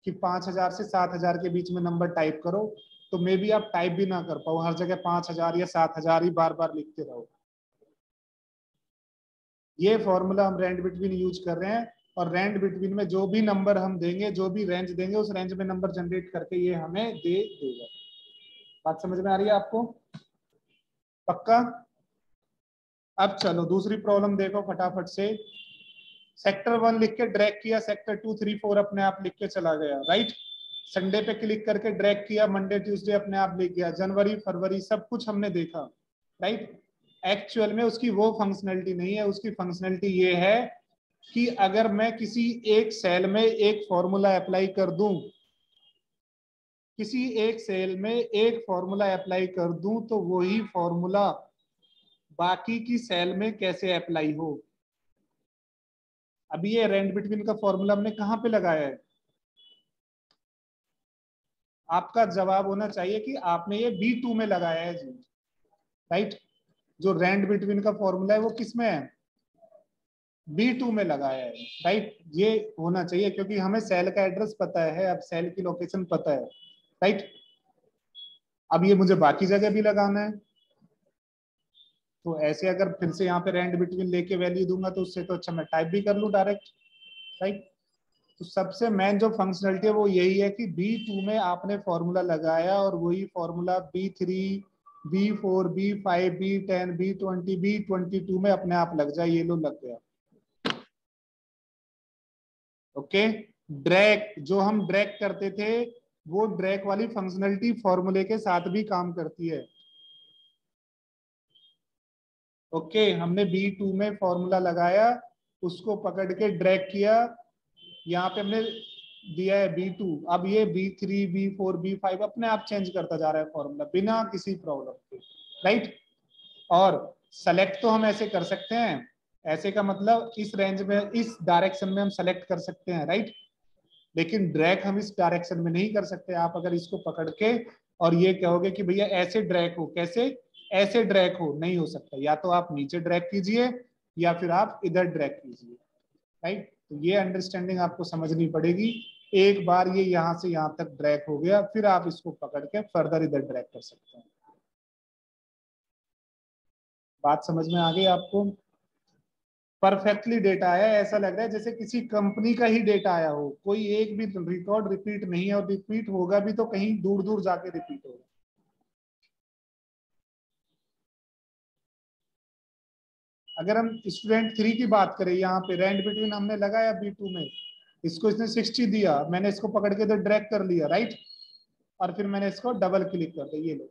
कि 5000 से 7000 के बीच में नंबर टाइप करो, तो मे बी आप टाइप भी ना कर पाओ, हर जगह 5000 या 7000 ही बार बार लिखते रहो। ये फॉर्मूला हम रैंड बिटवीन यूज कर रहे हैं, और रैंड बिटवीन में जो भी नंबर हम देंगे, जो भी रेंज देंगे, उस रेंज में नंबर जनरेट करके ये हमें दे देगा। बात समझ में आ रही है आपको? पक्का? अब चलो दूसरी प्रॉब्लम देखो फटाफट से। सेक्टर 1 लिख के ड्रैग किया, सेक्टर 2, 3, 4 अपने आप लिख के चला गया। राइट, संडे पे क्लिक करके ड्रैग किया, मंडे ट्यूसडे अपने आप लिख गया, जनवरी फरवरी सब कुछ हमने देखा। राइट, एक्चुअल में उसकी वो फंक्शनैलिटी नहीं है, उसकी फंक्शनैलिटी ये है कि अगर मैं किसी एक सेल में एक फॉर्मूला अप्लाई कर दूं, किसी एक सेल में एक फॉर्मूला अप्लाई कर दूं, तो वही फॉर्मूला बाकी की सेल में कैसे अप्लाई हो। अभी ये रेंट बिटवीन का फॉर्मूला हमने कहां पे लगाया है? आपका जवाब होना चाहिए कि आपने ये B2 में लगाया है जी। राइट, जो रेंट बिटवीन का फॉर्मूला है वो किस में है? B2 में लगाया है। राइट, ये होना चाहिए क्योंकि हमें सेल का एड्रेस पता है, अब सेल की लोकेशन पता है। राइट, अब ये मुझे बाकी जगह भी लगाना है, तो ऐसे अगर फिर से यहाँ पे रेंट बिटवीन लेके वैल्यू दूंगा तो उससे तो अच्छा मैं टाइप भी कर लूँ डायरेक्ट। राइट, तो सबसे मेन जो फंक्शनलिटी है वो यही है कि B2 में आपने फॉर्मूला लगाया और वही formula B3, B4, B5, B10, B20, B22 में अपने आप लग जाए। ये लो लग गया। ओके, ड्रैग, जो हम ड्रैग करते थे वो ड्रैग वाली फंक्शनलिटी फॉर्मूले के साथ भी काम करती है। ओके, हमने B2 में फॉर्मूला लगाया, उसको पकड़ के ड्रैग किया, यहाँ पे हमने दिया है B2, अब ये B3, B4, B5 अपने आप चेंज करता जा रहा है फॉर्मूला बिना किसी प्रॉब्लम के। राइट, और सेलेक्ट तो हम ऐसे कर सकते हैं, ऐसे का मतलब इस रेंज में, इस डायरेक्शन में हम सेलेक्ट कर सकते हैं। राइट, लेकिन ड्रैग हम इस डायरेक्शन में नहीं कर सकते। आप अगर इसको पकड़ के और ये कहोगे कि भैया ऐसे ड्रैग हो, कैसे ऐसे ड्रैग हो, नहीं हो सकता। या तो आप नीचे ड्रैग कीजिए या फिर आप इधर ड्रैग कीजिए। राइट, तो ये अंडरस्टैंडिंग आपको समझनी पड़ेगी। एक बार ये यहाँ से यहाँ तक ड्रैग हो गया, फिर आप इसको पकड़ के फर्दर इधर ड्रैग कर सकते हैं। बात समझ में आ गई आपको? परफेक्टली डेटा आया, ऐसा लग रहा है जैसे किसी कंपनी का ही डेटा आया हो, कोई एक भी रिकॉर्ड रिपीट नहीं है, और रिपीट होगा भी तो कहीं दूर दूर जाके रिपीट होगा। अगर हम स्टूडेंट 3 की बात करें, यहाँ पे रेंट बिटवीन हमने लगाया B2 में, इसको इसने 60 दिया, मैंने इसको पकड़ के तो ड्रैग कर लिया, राइट, और फिर मैंने इसको डबल क्लिक कर दिया, ये लो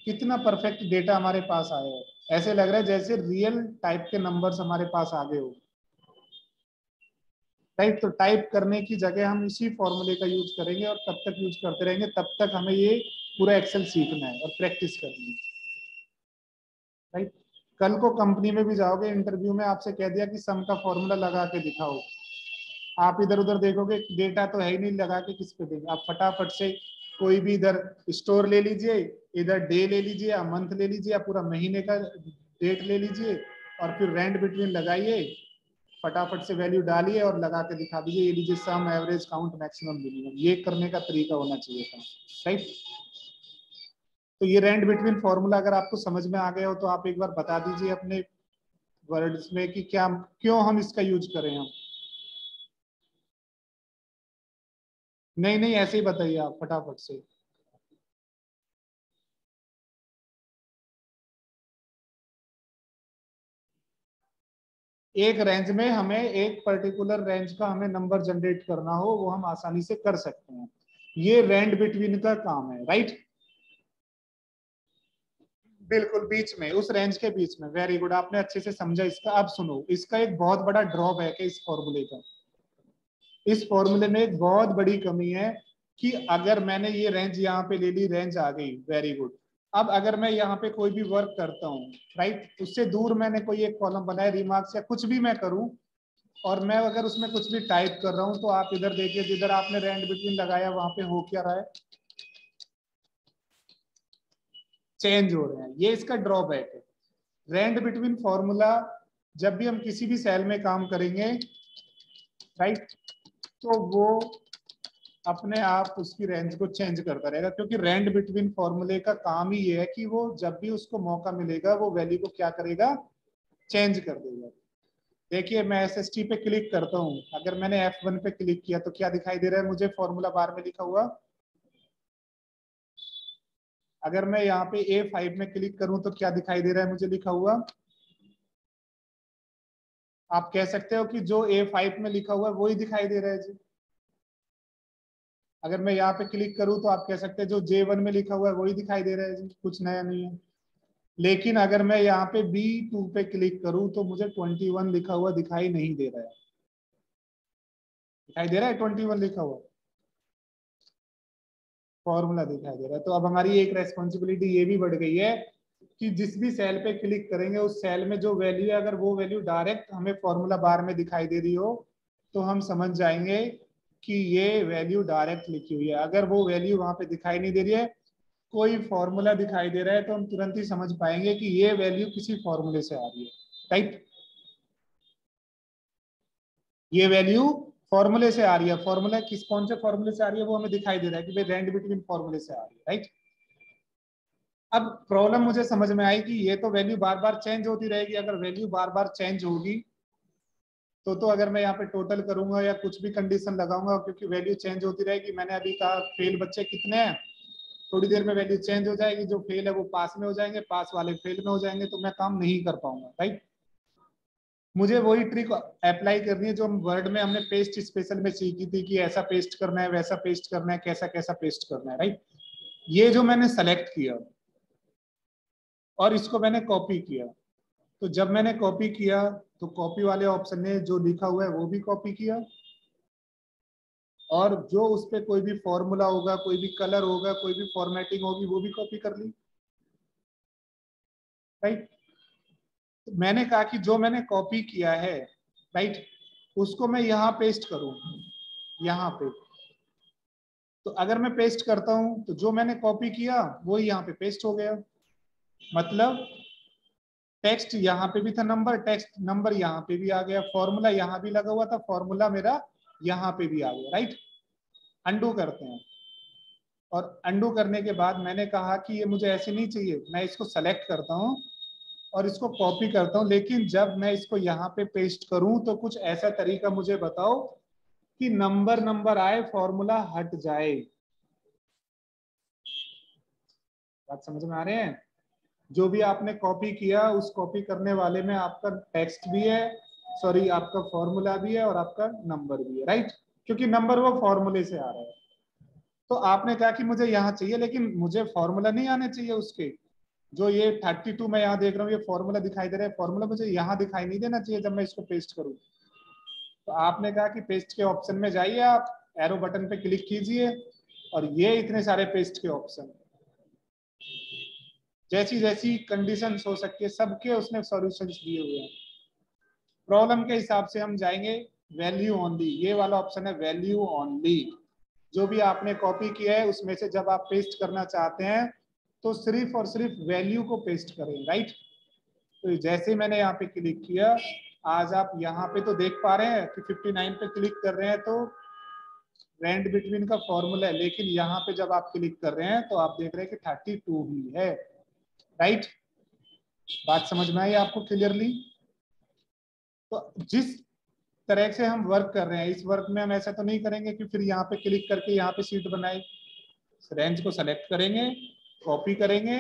कितना परफेक्ट डेटा हमारे पास आया है। ऐसे लग रहा है जैसे रियल टाइप के नंबर्स हमारे पास आ गए हो, राइट। तो टाइप करने की जगह हम इसी फॉर्मूले का यूज करेंगे, और तब तक यूज करते रहेंगे, तब तक हमें ये पूरा एक्सेल सीखना है और प्रैक्टिस करनी है, राइट। कल को कंपनी में भी जाओगे, इंटरव्यू में आपसे कह दिया कि सम का फॉर्मूला लगा के दिखाओ, आप इधर उधर देखोगे डेटा तो है ही नहीं, लगा के किस पे देंगे आप। फटाफट से कोई भी इधर स्टोर ले लीजिए, इधर डे ले लीजिए या मंथ ले लीजिए या पूरा महीने का डेट ले लीजिए, और फिर रेंट बिटवीन लगाइए, फटाफट से वैल्यू डालिए और लगा के दिखा दीजिए, ये लीजिए सम, एवरेज, काउंट, मैक्सिमम, मिनिमम। ये करने का तरीका होना चाहिए था, राइट। तो ये रेंट बिटवीन फॉर्मूला अगर आपको समझ में आ गया हो तो आप एक बार बता दीजिए अपने वर्ड्स में कि क्या, क्यों हम इसका यूज करें हम। नहीं नहीं, ऐसे ही बताइए आप फटाफट से। एक रेंज में हमें एक पर्टिकुलर रेंज का हमें नंबर जनरेट करना हो, वो हम आसानी से कर सकते हैं, ये रेंट बिटवीन का काम है, राइट। बिल्कुल बीच में, उस रेंज के बीच में, वेरी गुड, आपने अच्छे से समझा इसका। अब सुनो, इसका एक बहुत बड़ा ड्रॉबैक है इस फॉर्मूले का, इस फॉर्मूले में एक बहुत बड़ी कमी है कि अगर मैंने ये रेंज यहाँ पे ले ली, रेंज आ गई, वेरी गुड। अब अगर मैं यहाँ पे कोई भी वर्क करता हूँ, राइट, उससे दूर मैंने कोई एक कॉलम बनाया, रिमार्क्स या कुछ भी मैं करूँ, और मैं अगर उसमें कुछ भी टाइप कर रहा हूँ, तो आप इधर देखिए, जिधर आपने रेंट बिटवीन लगाया वहां पे हो क्या रहा है, चेंज हो रहे हैं, ये इसका ड्रॉबैक है। रेंट बिटवीन फॉर्मूला जब भी हम किसी भी सेल में काम करेंगे, राइट, तो वो अपने आप उसकी रेंज को चेंज करता रहेगा, क्योंकि रेंट बिटवीन फॉर्मूले का काम ही ये है कि वो जब भी उसको मौका मिलेगा वो वैल्यू को क्या करेगा, चेंज कर देगा। देखिए मैं SST पे क्लिक करता हूँ, अगर मैंने F1 पे क्लिक किया तो क्या दिखाई दे रहा है मुझे फॉर्मूला बार में लिखा हुआ। अगर मैं यहाँ पे A5 में क्लिक करूं तो क्या दिखाई दे रहा है मुझे लिखा हुआ। आप कह सकते हो कि जो A5 में लिखा हुआ है वही दिखाई दे रहा है जी। अगर मैं यहाँ पे क्लिक करूं तो आप कह सकते हैं जो J1 में लिखा हुआ है वही दिखाई दे रहा है जी, कुछ नया नहीं है। लेकिन अगर मैं यहाँ पे B2 पे क्लिक करूं तो मुझे 21 लिखा हुआ दिखाई नहीं दे रहा है। दिखाई दे रहा है 21 लिखा हुआ, फॉर्मूला दिखाई दे रहा है। तो अब हमारी एक रेस्पॉन्सिबिलिटी ये भी बढ़ गई है कि जिस भी सेल पे क्लिक करेंगे उस सेल में जो वैल्यू है, अगर वो वैल्यू डायरेक्ट हमें फॉर्मूला बार में दिखाई दे रही हो तो हम समझ जाएंगे कि ये वैल्यू डायरेक्ट लिखी हुई है। अगर वो वैल्यू वहां पे दिखाई नहीं दे रही है, कोई फॉर्मूला दिखाई दे रहा है, तो हम तुरंत ही समझ पाएंगे कि ये वैल्यू किसी फॉर्मूले से आ रही है, राइट। ये वैल्यू फॉर्मूले से आ रही है, फॉर्मूला किस कौन से फॉर्मूले से आ रही है वो हमें दिखाई दे रहा है कि भाई रेंट बिटवीन फॉर्मूले से आ रही है, राइट। अब प्रॉब्लम मुझे समझ में आई कि ये तो वैल्यू बार बार चेंज होती रहेगी। अगर वैल्यू बार बार चेंज होगी तो अगर मैं यहाँ पे टोटल करूंगा या कुछ भी कंडीशन लगाऊंगा, क्योंकि वैल्यू चेंज होती रहेगी, मैंने अभी कहा फेल बच्चे कितने हैं, थोड़ी देर में वैल्यू चेंज हो जाएगी, जो फेल है वो पास में हो जाएंगे, पास वाले फेल में हो जाएंगे, तो मैं काम नहीं कर पाऊंगा, राइट। मुझे वही ट्रिक अप्लाई करनी है जो हम वर्ड में हमने पेस्ट स्पेशल में सीखी थी कि ऐसा पेस्ट करना है, वैसा पेस्ट करना है, कैसा कैसा पेस्ट करना है, राइट। ये जो मैंने सेलेक्ट किया और इसको मैंने कॉपी किया, तो जब मैंने कॉपी किया तो कॉपी वाले ऑप्शन ने जो लिखा हुआ है वो भी कॉपी किया, और जो उस पर कोई भी फॉर्मूला होगा, कोई भी कलर होगा, कोई भी फॉर्मेटिंग होगी, वो भी कॉपी कर ली, राइट। तो मैंने कहा कि जो मैंने कॉपी किया है, राइट, उसको मैं यहाँ पेस्ट करूं, यहाँ पे। तो अगर मैं पेस्ट करता हूं तो जो मैंने कॉपी किया वो यहाँ पे पेस्ट हो गया, मतलब टेक्स्ट यहाँ पे भी था, नंबर, टेक्स्ट नंबर यहाँ पे भी आ गया, फॉर्मूला यहाँ भी लगा हुआ था, फॉर्मूला मेरा यहाँ पे भी आ गया, राइट। अंडू करते हैं, और अंडू करने के बाद मैंने कहा कि ये मुझे ऐसे नहीं चाहिए, मैं इसको सेलेक्ट करता हूँ और इसको कॉपी करता हूं, लेकिन जब मैं इसको यहाँ पे पेस्ट करूं तो कुछ ऐसा तरीका मुझे बताओ कि नंबर नंबर आए, फॉर्मूला हट जाए। बात समझ में आ रहे हैं? जो भी आपने कॉपी किया उस कॉपी करने वाले में आपका टेक्स्ट भी है, सॉरी आपका फॉर्मूला भी है और आपका नंबर भी है, राइट? क्योंकि नंबर वो फॉर्मूले से आ रहा है। तो आपने कहा कि मुझे यहाँ चाहिए, लेकिन मुझे फॉर्मूला नहीं आने चाहिए उसके। जो ये 32 मैं यहाँ देख रहा हूँ, ये फॉर्मूला दिखाई दे रहा है, फॉर्मूला मुझे यहाँ दिखाई नहीं देना चाहिए जब मैं इसको पेस्ट करूँ। तो आपने कहा कि पेस्ट के ऑप्शन में जाइए, आप एरो बटन पे क्लिक कीजिए और ये इतने सारे पेस्ट के ऑप्शन, जैसी जैसी कंडीशन हो सकती है सबके उसने सॉल्यूशंस दिए हुए हैं। प्रॉब्लम के हिसाब से हम जाएंगे वैल्यू ओनली, ये वाला ऑप्शन है वैल्यू ओनली। जो भी आपने कॉपी किया है उसमें से जब आप पेस्ट करना चाहते हैं तो सिर्फ और सिर्फ वैल्यू को पेस्ट करें, राइट? तो जैसे मैंने यहाँ पे क्लिक किया, आज आप यहाँ पे तो देख पा रहे हैं कि 59 पे क्लिक कर रहे हैं तो रैंड बिटवीन का फॉर्मूला है, लेकिन यहाँ पे जब आप क्लिक कर रहे हैं तो आप देख रहे हैं कि 32 ही है, राइट? बात समझ में आई आपको क्लियरली? तो जिस तरह से हम वर्क कर रहे हैं, इस वर्क में हम ऐसा तो नहीं करेंगे कि फिर यहाँ पे क्लिक करके यहाँ पे शीट बनाए। रेंज को सेलेक्ट करेंगे, कॉपी करेंगे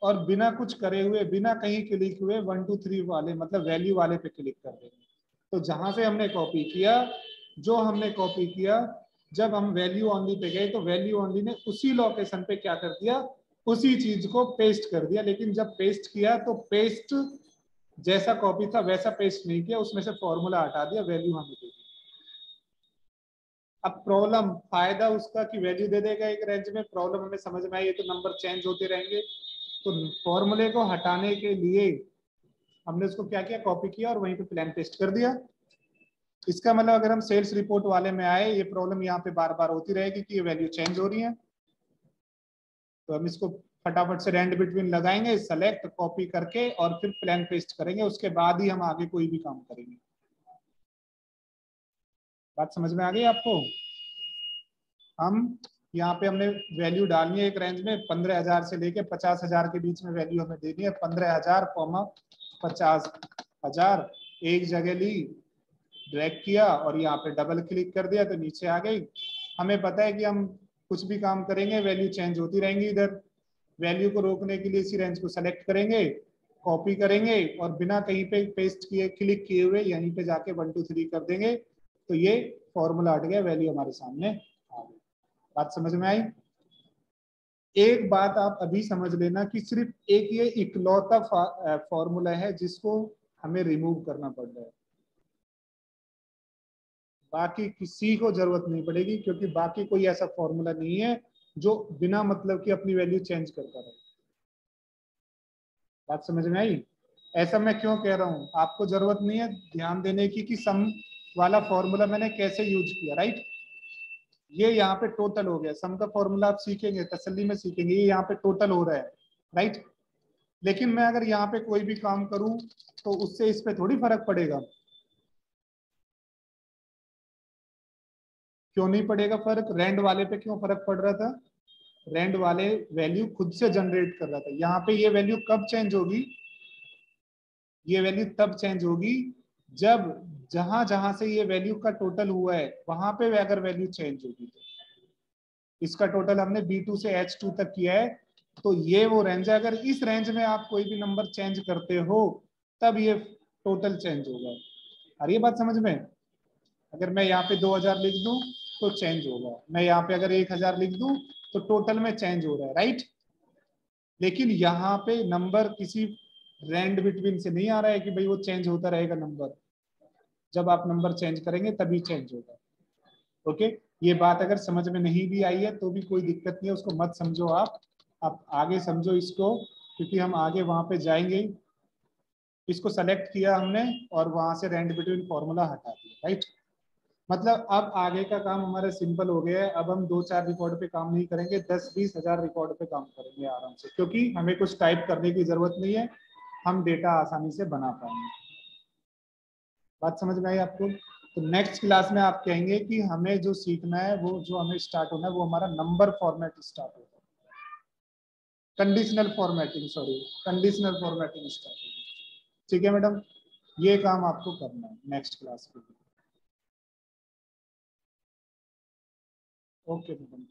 और बिना कुछ करे हुए, बिना कहीं क्लिक हुए 1 2 3 वाले मतलब वैल्यू वाले पे क्लिक कर देंगे। तो जहां से हमने कॉपी किया, जो हमने कॉपी किया, जब हम वैल्यू ओनली पे गए तो वैल्यू ओनली ने उसी लोकेशन पे क्या कर दिया, उसी चीज को पेस्ट कर दिया। लेकिन जब पेस्ट किया तो पेस्ट जैसा कॉपी था वैसा पेस्ट नहीं किया, उसमें से फॉर्मूला हटा दिया, वैल्यू हमें दे दी। अब प्रॉब्लम, फायदा उसका कि वैल्यू दे देगा एक रेंज में, प्रॉब्लम हमें समझ में आई, तो नंबर चेंज होते रहेंगे। तो फॉर्मूले को हटाने के लिए हमने उसको क्या किया, कॉपी किया और वहीं पे प्लान पेस्ट कर दिया। इसका मतलब अगर हम सेल्स रिपोर्ट वाले में आए, ये प्रॉब्लम यहाँ पे बार बार होती रहेगी कि ये वैल्यू चेंज हो रही है। तो हम इसको फटाफट से रैंड बिटवीन लगाएंगे, सेलेक्ट कॉपी करके और फिर प्लान पेस्ट करेंगे, उसके बाद ही हम आगे कोई भी काम करेंगे। बात समझ में आ गई आपको? हम यहाँ पे हमने वैल्यू डालनी है एक रेंज में, 15,000 से लेके 50,000 के बीच में वैल्यू हमें देनी है। 15,000, 50,000 एक जगह ली, ड्रैग किया और यहाँ पे डबल क्लिक कर दिया तो नीचे आ गई। हमें पता है कि हम कुछ भी काम करेंगे वैल्यू चेंज होती रहेंगी। इधर वैल्यू को रोकने के लिए इसी रेंज को सेलेक्ट करेंगे, कॉपी करेंगे और बिना कहीं पे पेस्ट किए, क्लिक किए हुए यहीं पे जाके 1 2 3 कर देंगे, तो ये फॉर्मूला हट गया, वैल्यू हमारे सामने आ गई। बात समझ में आई? एक बात आप अभी समझ लेना कि सिर्फ एक ये इकलौता फॉर्मूला है जिसको हमें रिमूव करना पड़ रहा है, बाकी किसी को जरूरत नहीं पड़ेगी, क्योंकि बाकी कोई ऐसा फॉर्मूला नहीं है जो बिना मतलब की अपनी वैल्यू चेंज करता रहे। बात समझ में आई? ऐसा मैं क्यों कह रहा हूं, आपको जरूरत नहीं है ध्यान देने की कि सम वाला फॉर्मूला मैंने कैसे यूज किया, राइट? ये यहाँ पे टोटल हो गया, सम का फॉर्मूला आप सीखेंगे, तसल्ली में सीखेंगे, ये यहाँ पे टोटल हो रहा है, राइट? लेकिन मैं अगर यहाँ पे कोई भी काम करूं तो उससे इस पे थोड़ी फर्क पड़ेगा। क्यों नहीं पड़ेगा फर्क? रैंड वाले पे क्यों फर्क पड़ रहा था? रैंड वाले वैल्यू खुद से जनरेट कर रहा था। यहाँ पे ये वैल्यू कब चेंज होगी? ये वैल्यू तब चेंज होगी जब जहां जहां से ये वैल्यू का टोटल हुआ है वहां पे अगर वैल्यू चेंज होगी। तो इसका टोटल हमने B2 से H2 तक किया है, तो ये वो रेंज है। अगर इस रेंज में आप कोई भी नंबर चेंज करते हो तब ये टोटल चेंज होगा। और ये बात समझ में, अगर मैं यहाँ पे 2000 लिख दूं तो चेंज होगा, मैं यहाँ पे अगर 1000 लिख दूं तो टोटल में चेंज हो रहा है, राइट? लेकिन यहाँ पे नंबर किसी रैंड बिटवीन से नहीं आ रहा है कि भाई वो चेंज होता रहेगा नंबर, जब आप नंबर चेंज करेंगे तभी चेंज होगा। ओके, ये बात अगर समझ में नहीं भी आई है तो भी कोई दिक्कत नहीं है, उसको मत समझो आप आगे समझो इसको, क्योंकि हम आगे वहां पे जाएंगे। इसको सेलेक्ट किया हमने और वहां से रैंड बिटवीन फॉर्मूला हटा दिया, राइट? मतलब अब आगे का काम हमारा सिंपल हो गया है। अब हम 2 4 रिकॉर्ड पे काम नहीं करेंगे, 10 20 हजार रिकॉर्ड पे काम करेंगे आराम से, क्योंकि हमें कुछ टाइप करने की जरूरत नहीं है, हम डेटा आसानी से बना पाएंगे। बात समझ में आई आपको? तो नेक्स्ट क्लास में आप कहेंगे कि हमें जो सीखना है, वो जो हमें स्टार्ट होना है वो हमारा नंबर फॉर्मेट स्टार्ट होगा, conditional formatting, sorry conditional formatting start होगी। ठीक है मैडम, ये काम आपको करना है नेक्स्ट क्लास के लिए। Okay madam.